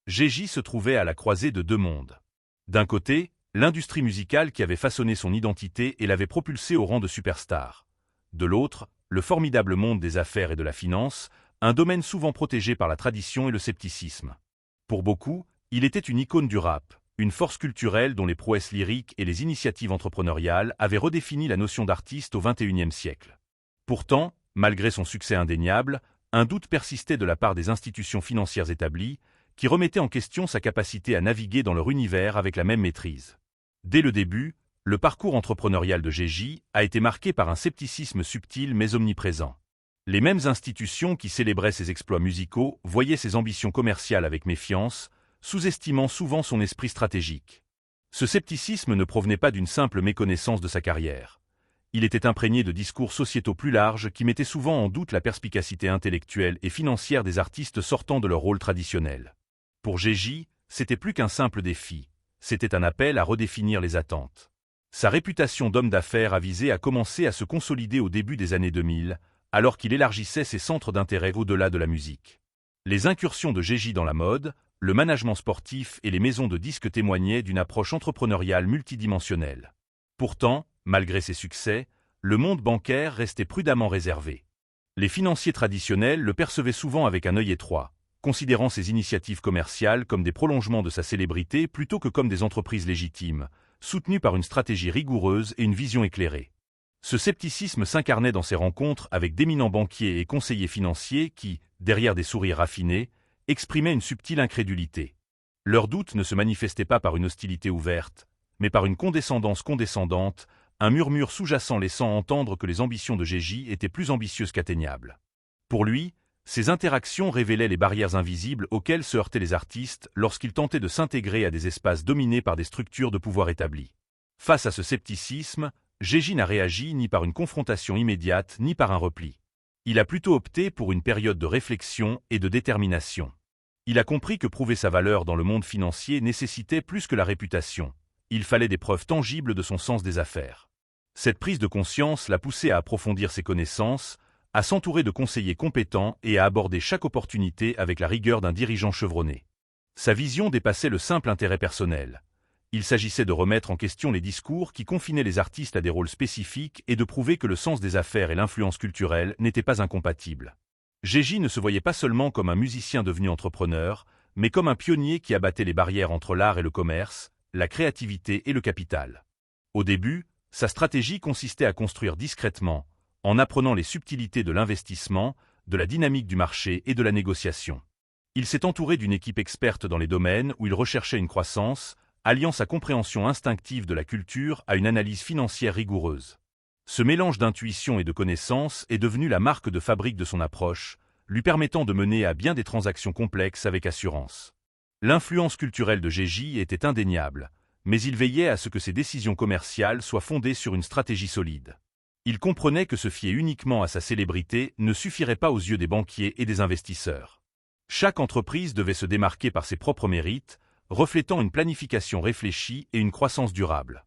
Gégis se trouvait à la croisée de deux mondes. D'un côté, l'industrie musicale qui avait façonné son identité et l'avait propulsé au rang de superstar. De l'autre, le formidable monde des affaires et de la finance, un domaine souvent protégé par la tradition et le scepticisme. Pour beaucoup, il était une icône du rap, une force culturelle dont les prouesses lyriques et les initiatives entrepreneuriales avaient redéfini la notion d'artiste au XXIe siècle. Pourtant, malgré son succès indéniable, un doute persistait de la part des institutions financières établies, qui remettaient en question sa capacité à naviguer dans leur univers avec la même maîtrise. Dès le début, le parcours entrepreneurial de Gégis a été marqué par un scepticisme subtil mais omniprésent. Les mêmes institutions qui célébraient ses exploits musicaux voyaient ses ambitions commerciales avec méfiance, sous-estimant souvent son esprit stratégique. Ce scepticisme ne provenait pas d'une simple méconnaissance de sa carrière. Il était imprégné de discours sociétaux plus larges qui mettaient souvent en doute la perspicacité intellectuelle et financière des artistes sortant de leur rôle traditionnel. Pour Gégis, c'était plus qu'un simple défi, c'était un appel à redéfinir les attentes. Sa réputation d'homme d'affaires avisé a commencé à se consolider au début des années 2000, alors qu'il élargissait ses centres d'intérêt au-delà de la musique. Les incursions de Gégis dans la mode, le management sportif et les maisons de disques témoignaient d'une approche entrepreneuriale multidimensionnelle. Pourtant, malgré ses succès, le monde bancaire restait prudemment réservé. Les financiers traditionnels le percevaient souvent avec un œil étroit, considérant ses initiatives commerciales comme des prolongements de sa célébrité plutôt que comme des entreprises légitimes, soutenues par une stratégie rigoureuse et une vision éclairée. Ce scepticisme s'incarnait dans ses rencontres avec d'éminents banquiers et conseillers financiers qui, derrière des sourires raffinés, exprimaient une subtile incrédulité. Leurs doutes ne se manifestaient pas par une hostilité ouverte, mais par une condescendance condescendante, un murmure sous-jacent laissant entendre que les ambitions de Gégis étaient plus ambitieuses qu'atteignables. Pour lui, ces interactions révélaient les barrières invisibles auxquelles se heurtaient les artistes lorsqu'ils tentaient de s'intégrer à des espaces dominés par des structures de pouvoir établies. Face à ce scepticisme, Gégis n'a réagi ni par une confrontation immédiate ni par un repli. Il a plutôt opté pour une période de réflexion et de détermination. Il a compris que prouver sa valeur dans le monde financier nécessitait plus que la réputation. Il fallait des preuves tangibles de son sens des affaires. Cette prise de conscience l'a poussé à approfondir ses connaissances, à s'entourer de conseillers compétents et à aborder chaque opportunité avec la rigueur d'un dirigeant chevronné. Sa vision dépassait le simple intérêt personnel. Il s'agissait de remettre en question les discours qui confinaient les artistes à des rôles spécifiques et de prouver que le sens des affaires et l'influence culturelle n'étaient pas incompatibles. Gégis ne se voyait pas seulement comme un musicien devenu entrepreneur, mais comme un pionnier qui abattait les barrières entre l'art et le commerce, la créativité et le capital. Au début, sa stratégie consistait à construire discrètement, en apprenant les subtilités de l'investissement, de la dynamique du marché et de la négociation. Il s'est entouré d'une équipe experte dans les domaines où il recherchait une croissance, alliant sa compréhension instinctive de la culture à une analyse financière rigoureuse. Ce mélange d'intuition et de connaissance est devenu la marque de fabrique de son approche, lui permettant de mener à bien des transactions complexes avec assurance. L'influence culturelle de Gégis était indéniable, mais il veillait à ce que ses décisions commerciales soient fondées sur une stratégie solide. Il comprenait que se fier uniquement à sa célébrité ne suffirait pas aux yeux des banquiers et des investisseurs. Chaque entreprise devait se démarquer par ses propres mérites, reflétant une planification réfléchie et une croissance durable.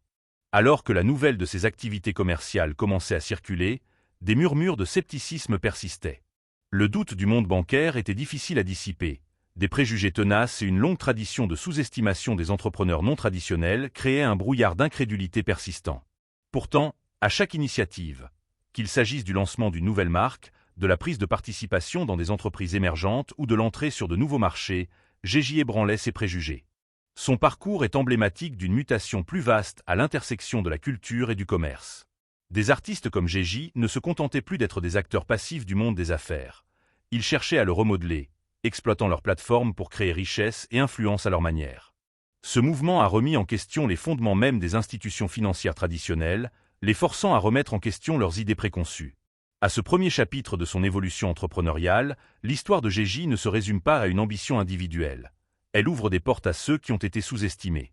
Alors que la nouvelle de ses activités commerciales commençait à circuler, des murmures de scepticisme persistaient. Le doute du monde bancaire était difficile à dissiper. Des préjugés tenaces et une longue tradition de sous-estimation des entrepreneurs non traditionnels créaient un brouillard d'incrédulité persistant. Pourtant, à chaque initiative, qu'il s'agisse du lancement d'une nouvelle marque, de la prise de participation dans des entreprises émergentes ou de l'entrée sur de nouveaux marchés, Gégis ébranlait ses préjugés. Son parcours est emblématique d'une mutation plus vaste à l'intersection de la culture et du commerce. Des artistes comme Gégis ne se contentaient plus d'être des acteurs passifs du monde des affaires. Ils cherchaient à le remodeler, exploitant leur plateforme pour créer richesse et influence à leur manière. Ce mouvement a remis en question les fondements même des institutions financières traditionnelles, les forçant à remettre en question leurs idées préconçues. À ce premier chapitre de son évolution entrepreneuriale, l'histoire de Gégis ne se résume pas à une ambition individuelle. Elle ouvre des portes à ceux qui ont été sous-estimés.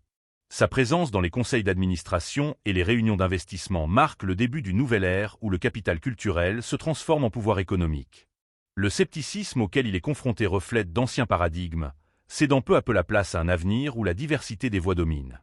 Sa présence dans les conseils d'administration et les réunions d'investissement marque le début d'une nouvelle ère où le capital culturel se transforme en pouvoir économique. Le scepticisme auquel il est confronté reflète d'anciens paradigmes, cédant peu à peu la place à un avenir où la diversité des voix domine.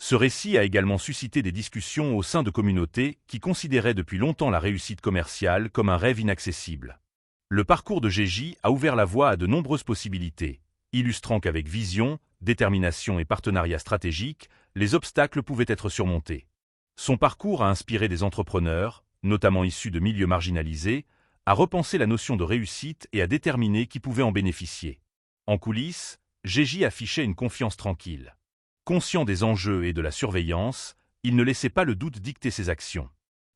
Ce récit a également suscité des discussions au sein de communautés qui considéraient depuis longtemps la réussite commerciale comme un rêve inaccessible. Le parcours de Gégis a ouvert la voie à de nombreuses possibilités, illustrant qu'avec vision, détermination et partenariat stratégique, les obstacles pouvaient être surmontés. Son parcours a inspiré des entrepreneurs, notamment issus de milieux marginalisés, à repenser la notion de réussite et à déterminer qui pouvait en bénéficier. En coulisses, Gégis affichait une confiance tranquille. Conscient des enjeux et de la surveillance, il ne laissait pas le doute dicter ses actions.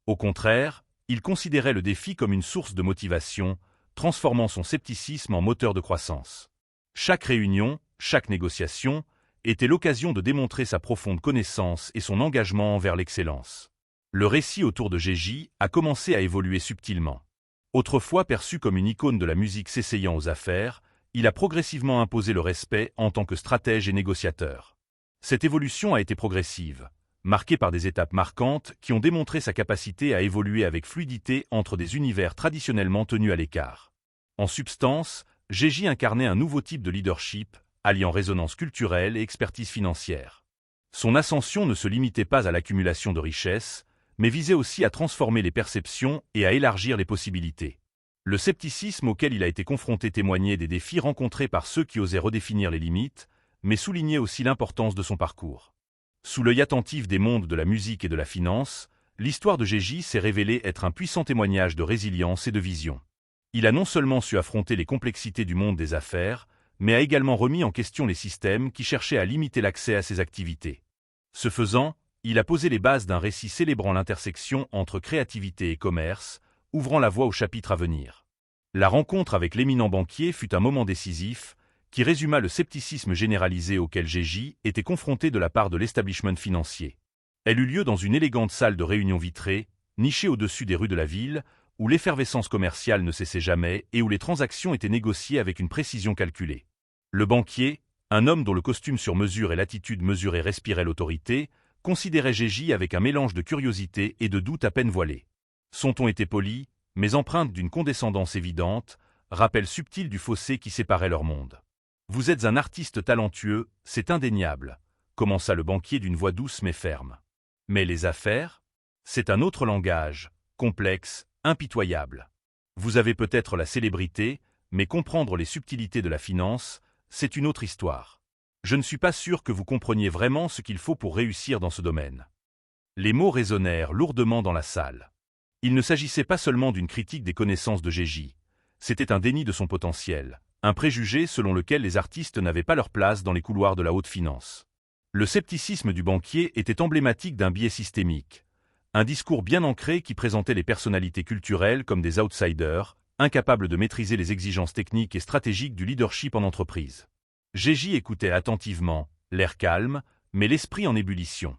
Au contraire, il considérait le défi comme une source de motivation, transformant son scepticisme en moteur de croissance. Chaque réunion, chaque négociation, était l'occasion de démontrer sa profonde connaissance et son engagement envers l'excellence. Le récit autour de Gégis a commencé à évoluer subtilement. Autrefois perçu comme une icône de la musique s'essayant aux affaires, il a progressivement imposé le respect en tant que stratège et négociateur. Cette évolution a été progressive, marquée par des étapes marquantes qui ont démontré sa capacité à évoluer avec fluidité entre des univers traditionnellement tenus à l'écart. En substance, Gégis incarnait un nouveau type de leadership, alliant résonance culturelle et expertise financière. Son ascension ne se limitait pas à l'accumulation de richesses, mais visait aussi à transformer les perceptions et à élargir les possibilités. Le scepticisme auquel il a été confronté témoignait des défis rencontrés par ceux qui osaient redéfinir les limites, mais soulignait aussi l'importance de son parcours. Sous l'œil attentif des mondes de la musique et de la finance, l'histoire de Gégis s'est révélée être un puissant témoignage de résilience et de vision. Il a non seulement su affronter les complexités du monde des affaires, mais a également remis en question les systèmes qui cherchaient à limiter l'accès à ses activités. Ce faisant, il a posé les bases d'un récit célébrant l'intersection entre créativité et commerce, ouvrant la voie au chapitre à venir. La rencontre avec l'éminent banquier fut un moment décisif, qui résuma le scepticisme généralisé auquel Gégis était confronté de la part de l'establishment financier. Elle eut lieu dans une élégante salle de réunion vitrée, nichée au-dessus des rues de la ville, où l'effervescence commerciale ne cessait jamais et où les transactions étaient négociées avec une précision calculée. Le banquier, un homme dont le costume sur mesure et l'attitude mesurée respiraient l'autorité, considérait Gégis avec un mélange de curiosité et de doute à peine voilé. Son ton était poli, mais empreinte d'une condescendance évidente, rappel subtil du fossé qui séparait leur monde. « Vous êtes un artiste talentueux, c'est indéniable », commença le banquier d'une voix douce mais ferme. « Mais les affaires ? C'est un autre langage, complexe, impitoyable. Vous avez peut-être la célébrité, mais comprendre les subtilités de la finance, c'est une autre histoire. Je ne suis pas sûr que vous compreniez vraiment ce qu'il faut pour réussir dans ce domaine. » Les mots résonnèrent lourdement dans la salle. Il ne s'agissait pas seulement d'une critique des connaissances de Gégis, c'était un déni de son potentiel, un préjugé selon lequel les artistes n'avaient pas leur place dans les couloirs de la haute finance. Le scepticisme du banquier était emblématique d'un biais systémique, un discours bien ancré qui présentait les personnalités culturelles comme des outsiders, incapables de maîtriser les exigences techniques et stratégiques du leadership en entreprise. Gégis écoutait attentivement, l'air calme, mais l'esprit en ébullition.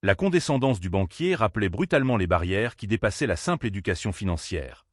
La condescendance du banquier rappelait brutalement les barrières qui dépassaient la simple éducation financière.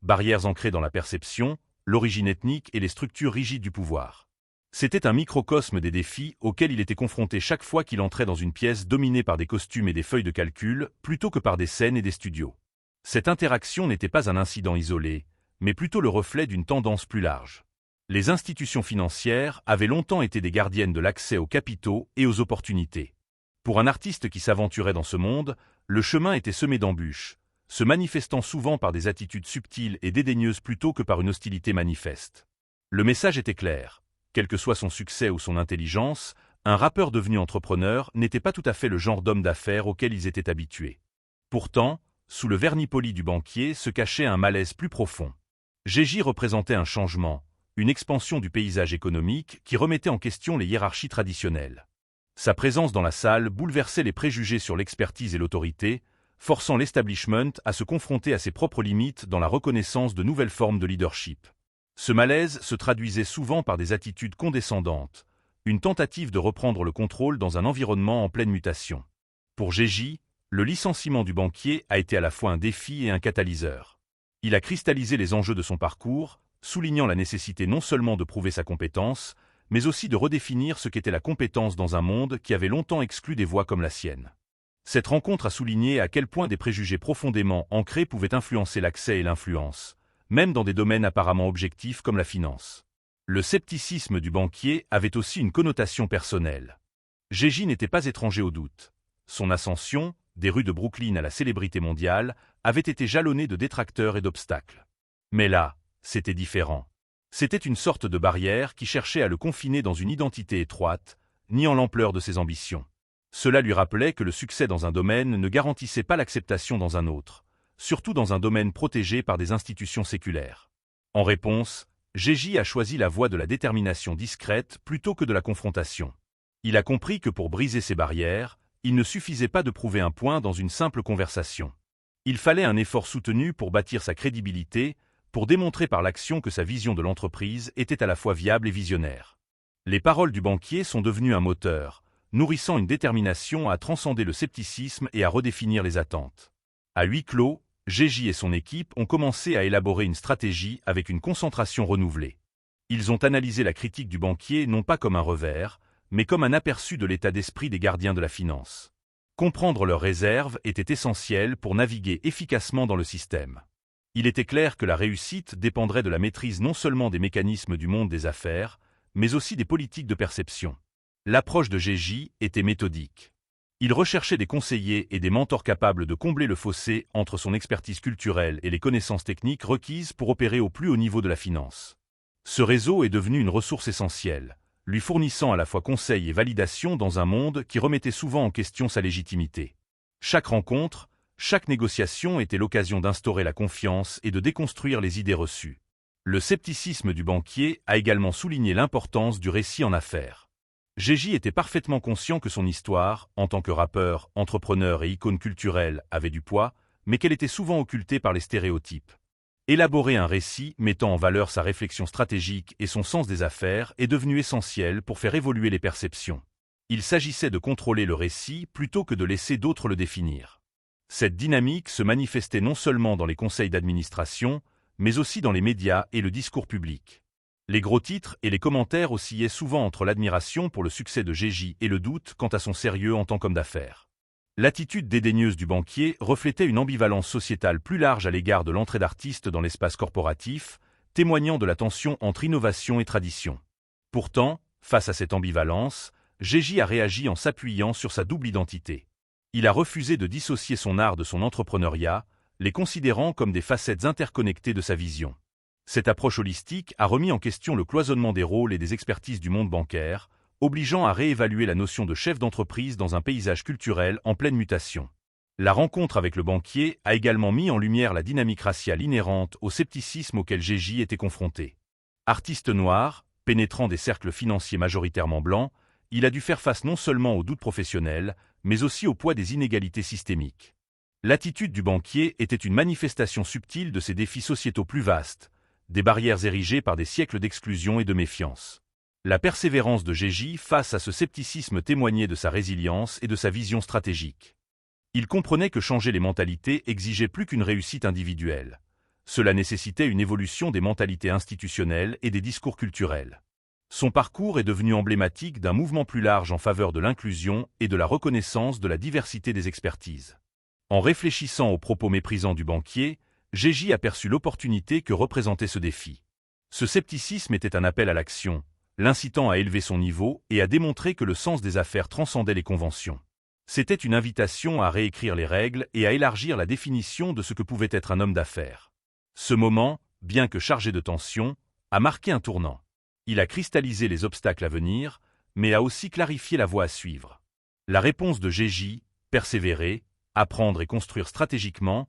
Barrières ancrées dans la perception, l'origine ethnique et les structures rigides du pouvoir. C'était un microcosme des défis auxquels il était confronté chaque fois qu'il entrait dans une pièce dominée par des costumes et des feuilles de calcul, plutôt que par des scènes et des studios. Cette interaction n'était pas un incident isolé, mais plutôt le reflet d'une tendance plus large. Les institutions financières avaient longtemps été des gardiennes de l'accès aux capitaux et aux opportunités. Pour un artiste qui s'aventurait dans ce monde, le chemin était semé d'embûches, se manifestant souvent par des attitudes subtiles et dédaigneuses plutôt que par une hostilité manifeste. Le message était clair. Quel que soit son succès ou son intelligence, un rappeur devenu entrepreneur n'était pas tout à fait le genre d'homme d'affaires auquel ils étaient habitués. Pourtant, sous le vernis poli du banquier se cachait un malaise plus profond. Gégis représentait un changement, une expansion du paysage économique qui remettait en question les hiérarchies traditionnelles. Sa présence dans la salle bouleversait les préjugés sur l'expertise et l'autorité, forçant l'establishment à se confronter à ses propres limites dans la reconnaissance de nouvelles formes de leadership. Ce malaise se traduisait souvent par des attitudes condescendantes, une tentative de reprendre le contrôle dans un environnement en pleine mutation. Pour Gégis, le licenciement du banquier a été à la fois un défi et un catalyseur. Il a cristallisé les enjeux de son parcours, soulignant la nécessité non seulement de prouver sa compétence, mais aussi de redéfinir ce qu'était la compétence dans un monde qui avait longtemps exclu des voix comme la sienne. Cette rencontre a souligné à quel point des préjugés profondément ancrés pouvaient influencer l'accès et l'influence, même dans des domaines apparemment objectifs comme la finance. Le scepticisme du banquier avait aussi une connotation personnelle. Gégis n'était pas étranger au doute. Son ascension, des rues de Brooklyn à la célébrité mondiale, avait été jalonnée de détracteurs et d'obstacles. Mais là, c'était différent. C'était une sorte de barrière qui cherchait à le confiner dans une identité étroite, niant l'ampleur de ses ambitions. Cela lui rappelait que le succès dans un domaine ne garantissait pas l'acceptation dans un autre, surtout dans un domaine protégé par des institutions séculaires. En réponse, Gégis a choisi la voie de la détermination discrète plutôt que de la confrontation. Il a compris que pour briser ces barrières, il ne suffisait pas de prouver un point dans une simple conversation. Il fallait un effort soutenu pour bâtir sa crédibilité, pour démontrer par l'action que sa vision de l'entreprise était à la fois viable et visionnaire. Les paroles du banquier sont devenues un moteur, nourrissant une détermination à transcender le scepticisme et à redéfinir les attentes. À huis clos, Gégis et son équipe ont commencé à élaborer une stratégie avec une concentration renouvelée. Ils ont analysé la critique du banquier non pas comme un revers, mais comme un aperçu de l'état d'esprit des gardiens de la finance. Comprendre leurs réserves était essentiel pour naviguer efficacement dans le système. Il était clair que la réussite dépendrait de la maîtrise non seulement des mécanismes du monde des affaires, mais aussi des politiques de perception. L'approche de Gégis était méthodique. Il recherchait des conseillers et des mentors capables de combler le fossé entre son expertise culturelle et les connaissances techniques requises pour opérer au plus haut niveau de la finance. Ce réseau est devenu une ressource essentielle, lui fournissant à la fois conseils et validation dans un monde qui remettait souvent en question sa légitimité. Chaque rencontre, chaque négociation était l'occasion d'instaurer la confiance et de déconstruire les idées reçues. Le scepticisme du banquier a également souligné l'importance du récit en affaires. Gégis était parfaitement conscient que son histoire, en tant que rappeur, entrepreneur et icône culturelle, avait du poids, mais qu'elle était souvent occultée par les stéréotypes. Élaborer un récit mettant en valeur sa réflexion stratégique et son sens des affaires est devenu essentiel pour faire évoluer les perceptions. Il s'agissait de contrôler le récit plutôt que de laisser d'autres le définir. Cette dynamique se manifestait non seulement dans les conseils d'administration, mais aussi dans les médias et le discours public. Les gros titres et les commentaires oscillaient souvent entre l'admiration pour le succès de Gégis et le doute quant à son sérieux en tant qu'homme d'affaires. L'attitude dédaigneuse du banquier reflétait une ambivalence sociétale plus large à l'égard de l'entrée d'artistes dans l'espace corporatif, témoignant de la tension entre innovation et tradition. Pourtant, face à cette ambivalence, Gégis a réagi en s'appuyant sur sa double identité. Il a refusé de dissocier son art de son entrepreneuriat, les considérant comme des facettes interconnectées de sa vision. Cette approche holistique a remis en question le cloisonnement des rôles et des expertises du monde bancaire, obligeant à réévaluer la notion de chef d'entreprise dans un paysage culturel en pleine mutation. La rencontre avec le banquier a également mis en lumière la dynamique raciale inhérente au scepticisme auquel Gégis était confronté. Artiste noir, pénétrant des cercles financiers majoritairement blancs, il a dû faire face non seulement aux doutes professionnels, mais aussi au poids des inégalités systémiques. L'attitude du banquier était une manifestation subtile de ces défis sociétaux plus vastes, des barrières érigées par des siècles d'exclusion et de méfiance. La persévérance de Gégis face à ce scepticisme témoignait de sa résilience et de sa vision stratégique. Il comprenait que changer les mentalités exigeait plus qu'une réussite individuelle. Cela nécessitait une évolution des mentalités institutionnelles et des discours culturels. Son parcours est devenu emblématique d'un mouvement plus large en faveur de l'inclusion et de la reconnaissance de la diversité des expertises. En réfléchissant aux propos méprisants du banquier, Gégis aperçut l'opportunité que représentait ce défi. Ce scepticisme était un appel à l'action, l'incitant à élever son niveau et à démontrer que le sens des affaires transcendait les conventions. C'était une invitation à réécrire les règles et à élargir la définition de ce que pouvait être un homme d'affaires. Ce moment, bien que chargé de tension, a marqué un tournant. Il a cristallisé les obstacles à venir, mais a aussi clarifié la voie à suivre. La réponse de Gégis, persévérer, apprendre et construire stratégiquement,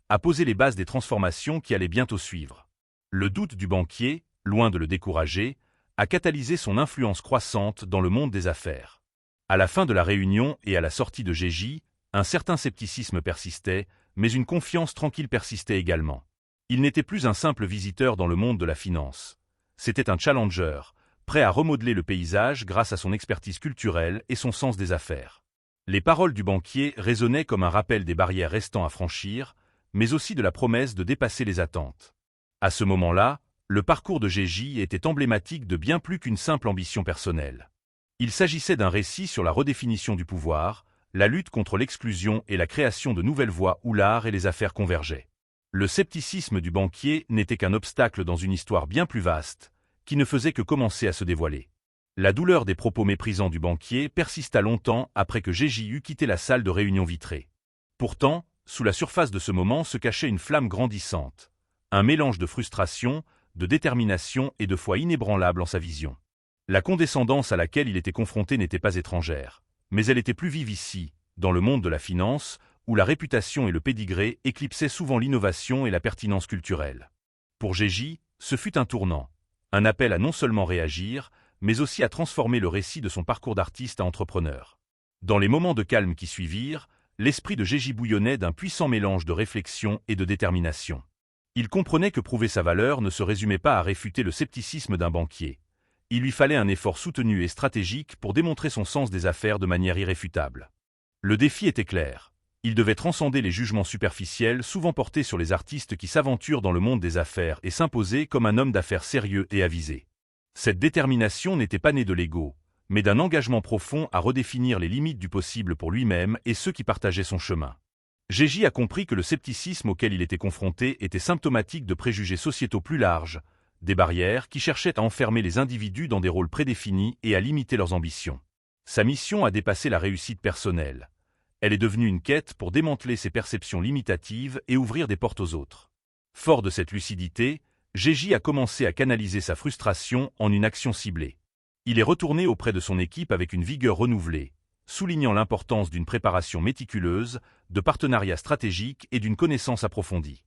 a posé les bases des transformations qui allaient bientôt suivre. Le doute du banquier, loin de le décourager, a catalysé son influence croissante dans le monde des affaires. À la fin de la réunion et à la sortie de Gégis, un certain scepticisme persistait, mais une confiance tranquille persistait également. Il n'était plus un simple visiteur dans le monde de la finance. C'était un challenger, prêt à remodeler le paysage grâce à son expertise culturelle et son sens des affaires. Les paroles du banquier résonnaient comme un rappel des barrières restant à franchir, mais aussi de la promesse de dépasser les attentes. À ce moment-là, le parcours de Gégis était emblématique de bien plus qu'une simple ambition personnelle. Il s'agissait d'un récit sur la redéfinition du pouvoir, la lutte contre l'exclusion et la création de nouvelles voies où l'art et les affaires convergeaient. Le scepticisme du banquier n'était qu'un obstacle dans une histoire bien plus vaste, qui ne faisait que commencer à se dévoiler. La douleur des propos méprisants du banquier persista longtemps après que Gégis eut quitté la salle de réunion vitrée. Pourtant, sous la surface de ce moment se cachait une flamme grandissante, un mélange de frustration, de détermination et de foi inébranlable en sa vision. La condescendance à laquelle il était confronté n'était pas étrangère, mais elle était plus vive ici, dans le monde de la finance, où la réputation et le pédigré éclipsaient souvent l'innovation et la pertinence culturelle. Pour Gégy, ce fut un tournant, un appel à non seulement réagir, mais aussi à transformer le récit de son parcours d'artiste à entrepreneur. Dans les moments de calme qui suivirent, l'esprit de Gégy bouillonnait d'un puissant mélange de réflexion et de détermination. Il comprenait que prouver sa valeur ne se résumait pas à réfuter le scepticisme d'un banquier. Il lui fallait un effort soutenu et stratégique pour démontrer son sens des affaires de manière irréfutable. Le défi était clair. Il devait transcender les jugements superficiels souvent portés sur les artistes qui s'aventurent dans le monde des affaires et s'imposer comme un homme d'affaires sérieux et avisé. Cette détermination n'était pas née de l'ego, mais d'un engagement profond à redéfinir les limites du possible pour lui-même et ceux qui partageaient son chemin. Gégy a compris que le scepticisme auquel il était confronté était symptomatique de préjugés sociétaux plus larges, des barrières qui cherchaient à enfermer les individus dans des rôles prédéfinis et à limiter leurs ambitions. Sa mission a dépassé la réussite personnelle. Elle est devenue une quête pour démanteler ses perceptions limitatives et ouvrir des portes aux autres. Fort de cette lucidité, Gégy a commencé à canaliser sa frustration en une action ciblée. Il est retourné auprès de son équipe avec une vigueur renouvelée, soulignant l'importance d'une préparation méticuleuse, de partenariats stratégiques et d'une connaissance approfondie.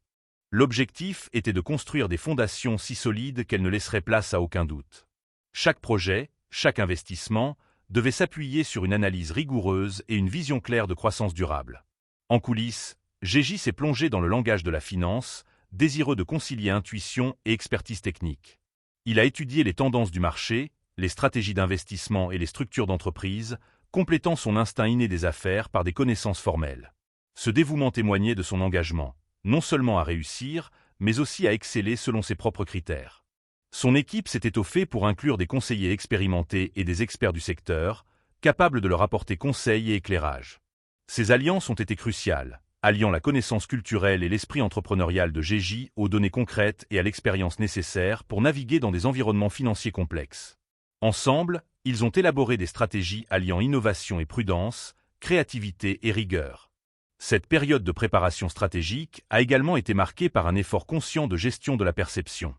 L'objectif était de construire des fondations si solides qu'elles ne laisseraient place à aucun doute. Chaque projet, chaque investissement, devait s'appuyer sur une analyse rigoureuse et une vision claire de croissance durable. En coulisses, Gégy s'est plongé dans le langage de la finance, désireux de concilier intuition et expertise technique. Il a étudié les tendances du marché, les stratégies d'investissement et les structures d'entreprise, complétant son instinct inné des affaires par des connaissances formelles. Ce dévouement témoignait de son engagement, non seulement à réussir, mais aussi à exceller selon ses propres critères. Son équipe s'est étoffée pour inclure des conseillers expérimentés et des experts du secteur, capables de leur apporter conseils et éclairage. Ces alliances ont été cruciales, alliant la connaissance culturelle et l'esprit entrepreneurial de Gégy aux données concrètes et à l'expérience nécessaire pour naviguer dans des environnements financiers complexes. Ensemble, ils ont élaboré des stratégies alliant innovation et prudence, créativité et rigueur. Cette période de préparation stratégique a également été marquée par un effort conscient de gestion de la perception.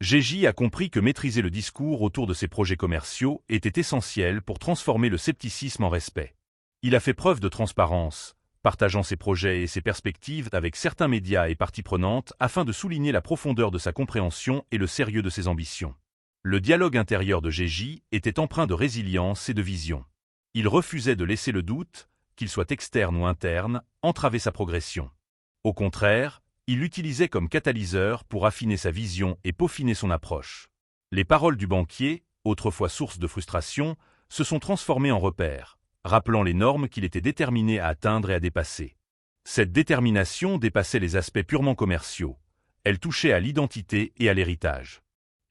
Gégy a compris que maîtriser le discours autour de ses projets commerciaux était essentiel pour transformer le scepticisme en respect. Il a fait preuve de transparence, partageant ses projets et ses perspectives avec certains médias et parties prenantes afin de souligner la profondeur de sa compréhension et le sérieux de ses ambitions. Le dialogue intérieur de Gégy était empreint de résilience et de vision. Il refusait de laisser le doute, qu'il soit externe ou interne, entraver sa progression. Au contraire, il l'utilisait comme catalyseur pour affiner sa vision et peaufiner son approche. Les paroles du banquier, autrefois source de frustration, se sont transformées en repères, rappelant les normes qu'il était déterminé à atteindre et à dépasser. Cette détermination dépassait les aspects purement commerciaux. Elle touchait à l'identité et à l'héritage.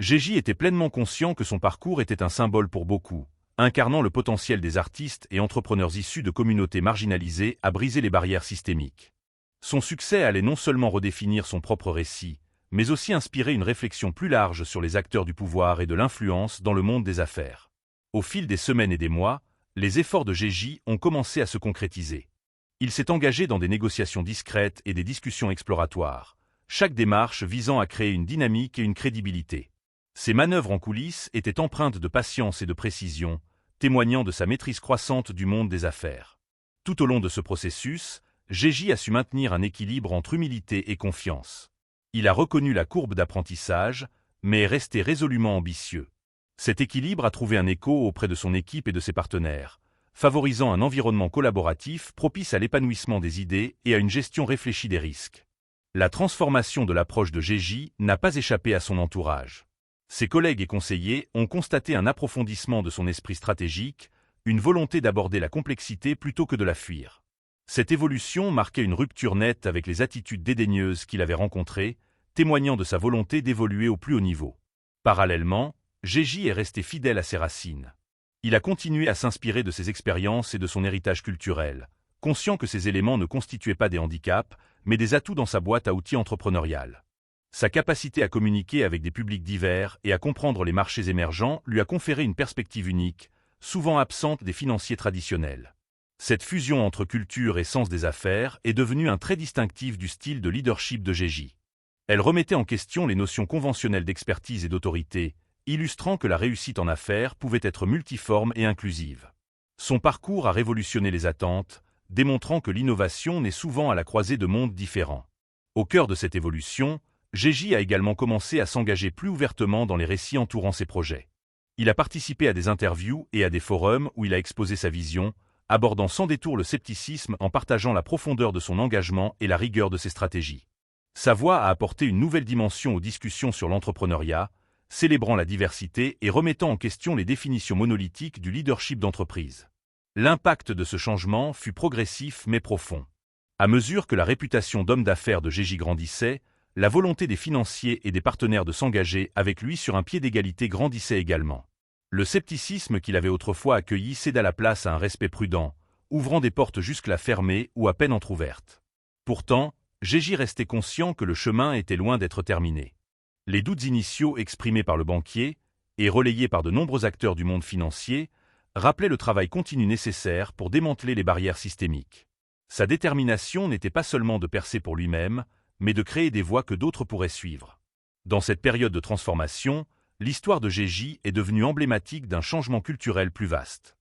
Gégy était pleinement conscient que son parcours était un symbole pour beaucoup, incarnant le potentiel des artistes et entrepreneurs issus de communautés marginalisées à briser les barrières systémiques. Son succès allait non seulement redéfinir son propre récit, mais aussi inspirer une réflexion plus large sur les acteurs du pouvoir et de l'influence dans le monde des affaires. Au fil des semaines et des mois, les efforts de Gégy ont commencé à se concrétiser. Il s'est engagé dans des négociations discrètes et des discussions exploratoires, chaque démarche visant à créer une dynamique et une crédibilité. Ses manœuvres en coulisses étaient empreintes de patience et de précision, témoignant de sa maîtrise croissante du monde des affaires. Tout au long de ce processus, Gégy a su maintenir un équilibre entre humilité et confiance. Il a reconnu la courbe d'apprentissage, mais est resté résolument ambitieux. Cet équilibre a trouvé un écho auprès de son équipe et de ses partenaires, favorisant un environnement collaboratif propice à l'épanouissement des idées et à une gestion réfléchie des risques. La transformation de l'approche de Gégy n'a pas échappé à son entourage. Ses collègues et conseillers ont constaté un approfondissement de son esprit stratégique, une volonté d'aborder la complexité plutôt que de la fuir. Cette évolution marquait une rupture nette avec les attitudes dédaigneuses qu'il avait rencontrées, témoignant de sa volonté d'évoluer au plus haut niveau. Parallèlement, Gégy est resté fidèle à ses racines. Il a continué à s'inspirer de ses expériences et de son héritage culturel, conscient que ces éléments ne constituaient pas des handicaps, mais des atouts dans sa boîte à outils entrepreneuriale. Sa capacité à communiquer avec des publics divers et à comprendre les marchés émergents lui a conféré une perspective unique, souvent absente des financiers traditionnels. Cette fusion entre culture et sens des affaires est devenue un trait distinctif du style de leadership de Gégy. Elle remettait en question les notions conventionnelles d'expertise et d'autorité, illustrant que la réussite en affaires pouvait être multiforme et inclusive. Son parcours a révolutionné les attentes, démontrant que l'innovation naît souvent à la croisée de mondes différents. Au cœur de cette évolution, Gégis a également commencé à s'engager plus ouvertement dans les récits entourant ses projets. Il a participé à des interviews et à des forums où il a exposé sa vision, abordant sans détour le scepticisme en partageant la profondeur de son engagement et la rigueur de ses stratégies. Sa voix a apporté une nouvelle dimension aux discussions sur l'entrepreneuriat, célébrant la diversité et remettant en question les définitions monolithiques du leadership d'entreprise. L'impact de ce changement fut progressif mais profond. À mesure que la réputation d'homme d'affaires de Gégis grandissait, la volonté des financiers et des partenaires de s'engager avec lui sur un pied d'égalité grandissait également. Le scepticisme qu'il avait autrefois accueilli céda la place à un respect prudent, ouvrant des portes jusque-là fermées ou à peine entr'ouvertes. Pourtant, Gégis restait conscient que le chemin était loin d'être terminé. Les doutes initiaux exprimés par le banquier, et relayés par de nombreux acteurs du monde financier, rappelaient le travail continu nécessaire pour démanteler les barrières systémiques. Sa détermination n'était pas seulement de percer pour lui-même, mais de créer des voies que d'autres pourraient suivre. Dans cette période de transformation, l'histoire de Gégis est devenue emblématique d'un changement culturel plus vaste.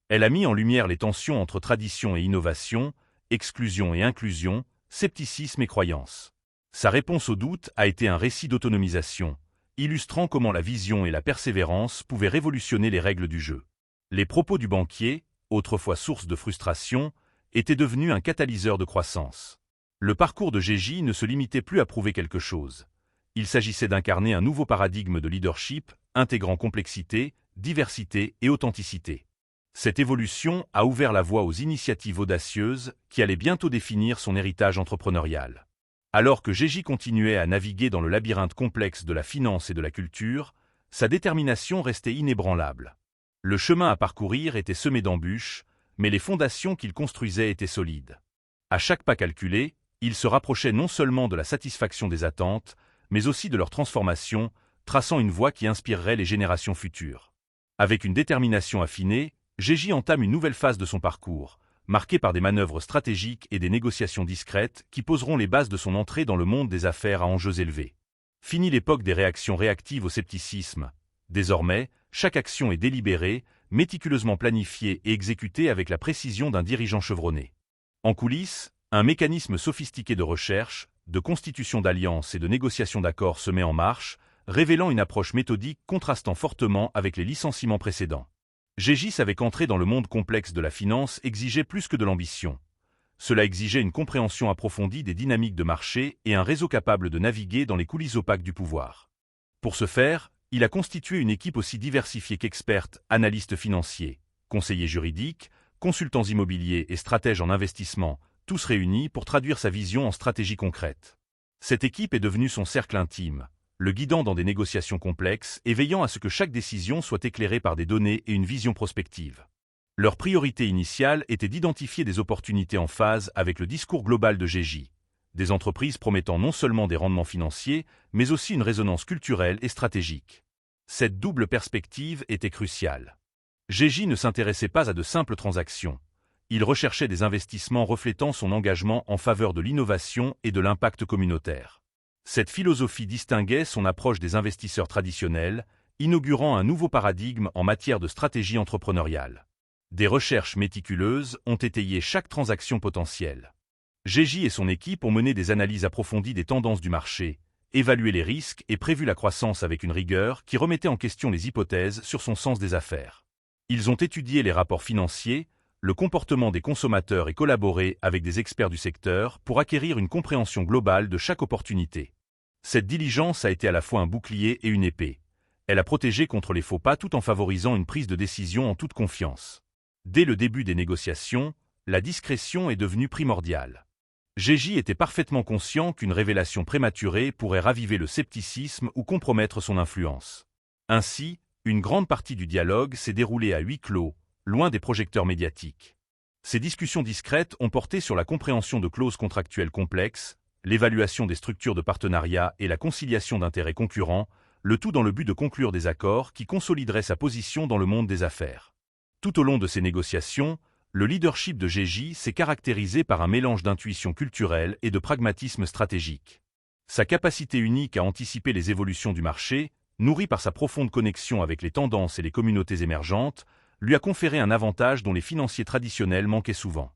Elle a mis en lumière les tensions entre tradition et innovation, exclusion et inclusion, scepticisme et croyance. Sa réponse au doute a été un récit d'autonomisation, illustrant comment la vision et la persévérance pouvaient révolutionner les règles du jeu. Les propos du banquier, autrefois source de frustration, étaient devenus un catalyseur de croissance. Le parcours de Gégis ne se limitait plus à prouver quelque chose. Il s'agissait d'incarner un nouveau paradigme de leadership, intégrant complexité, diversité et authenticité. Cette évolution a ouvert la voie aux initiatives audacieuses qui allaient bientôt définir son héritage entrepreneurial. Alors que Gégis continuait à naviguer dans le labyrinthe complexe de la finance et de la culture, sa détermination restait inébranlable. Le chemin à parcourir était semé d'embûches, mais les fondations qu'il construisait étaient solides. À chaque pas calculé, il se rapprochait non seulement de la satisfaction des attentes, mais aussi de leur transformation, traçant une voie qui inspirerait les générations futures. Avec une détermination affinée, Gégis entame une nouvelle phase de son parcours, marquée par des manœuvres stratégiques et des négociations discrètes qui poseront les bases de son entrée dans le monde des affaires à enjeux élevés. Fini l'époque des réactions réactives au scepticisme. Désormais, chaque action est délibérée, méticuleusement planifiée et exécutée avec la précision d'un dirigeant chevronné. En coulisses, un mécanisme sophistiqué de recherche, de constitution d'alliances et de négociation d'accords se met en marche, révélant une approche méthodique contrastant fortement avec les licenciements précédents. Gégis savait qu'entrer dans le monde complexe de la finance exigeait plus que de l'ambition. Cela exigeait une compréhension approfondie des dynamiques de marché et un réseau capable de naviguer dans les coulisses opaques du pouvoir. Pour ce faire, il a constitué une équipe aussi diversifiée qu'experte, analystes financiers, conseillers juridiques, consultants immobiliers et stratèges en investissement, tous réunis pour traduire sa vision en stratégie concrète. Cette équipe est devenue son cercle intime, le guidant dans des négociations complexes et veillant à ce que chaque décision soit éclairée par des données et une vision prospective. Leur priorité initiale était d'identifier des opportunités en phase avec le discours global de Gégis, des entreprises promettant non seulement des rendements financiers, mais aussi une résonance culturelle et stratégique. Cette double perspective était cruciale. Gégis ne s'intéressait pas à de simples transactions. Il recherchait des investissements reflétant son engagement en faveur de l'innovation et de l'impact communautaire. Cette philosophie distinguait son approche des investisseurs traditionnels, inaugurant un nouveau paradigme en matière de stratégie entrepreneuriale. Des recherches méticuleuses ont étayé chaque transaction potentielle. Gégis et son équipe ont mené des analyses approfondies des tendances du marché, évalué les risques et prévu la croissance avec une rigueur qui remettait en question les hypothèses sur son sens des affaires. Ils ont étudié les rapports financiers, le comportement des consommateurs et collaboré avec des experts du secteur pour acquérir une compréhension globale de chaque opportunité. Cette diligence a été à la fois un bouclier et une épée. Elle a protégé contre les faux pas tout en favorisant une prise de décision en toute confiance. Dès le début des négociations, la discrétion est devenue primordiale. Gégis était parfaitement conscient qu'une révélation prématurée pourrait raviver le scepticisme ou compromettre son influence. Ainsi, une grande partie du dialogue s'est déroulée à huis clos, loin des projecteurs médiatiques. Ces discussions discrètes ont porté sur la compréhension de clauses contractuelles complexes, l'évaluation des structures de partenariat et la conciliation d'intérêts concurrents, le tout dans le but de conclure des accords qui consolideraient sa position dans le monde des affaires. Tout au long de ces négociations, le leadership de Gégis s'est caractérisé par un mélange d'intuition culturelle et de pragmatisme stratégique. Sa capacité unique à anticiper les évolutions du marché, nourrie par sa profonde connexion avec les tendances et les communautés émergentes, lui a conféré un avantage dont les financiers traditionnels manquaient souvent.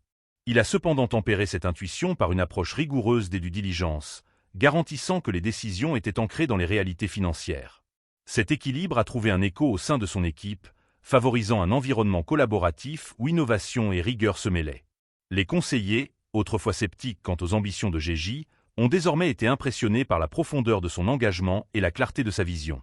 Il a cependant tempéré cette intuition par une approche rigoureuse des due diligence, garantissant que les décisions étaient ancrées dans les réalités financières. Cet équilibre a trouvé un écho au sein de son équipe, favorisant un environnement collaboratif où innovation et rigueur se mêlaient. Les conseillers, autrefois sceptiques quant aux ambitions de Géji, ont désormais été impressionnés par la profondeur de son engagement et la clarté de sa vision.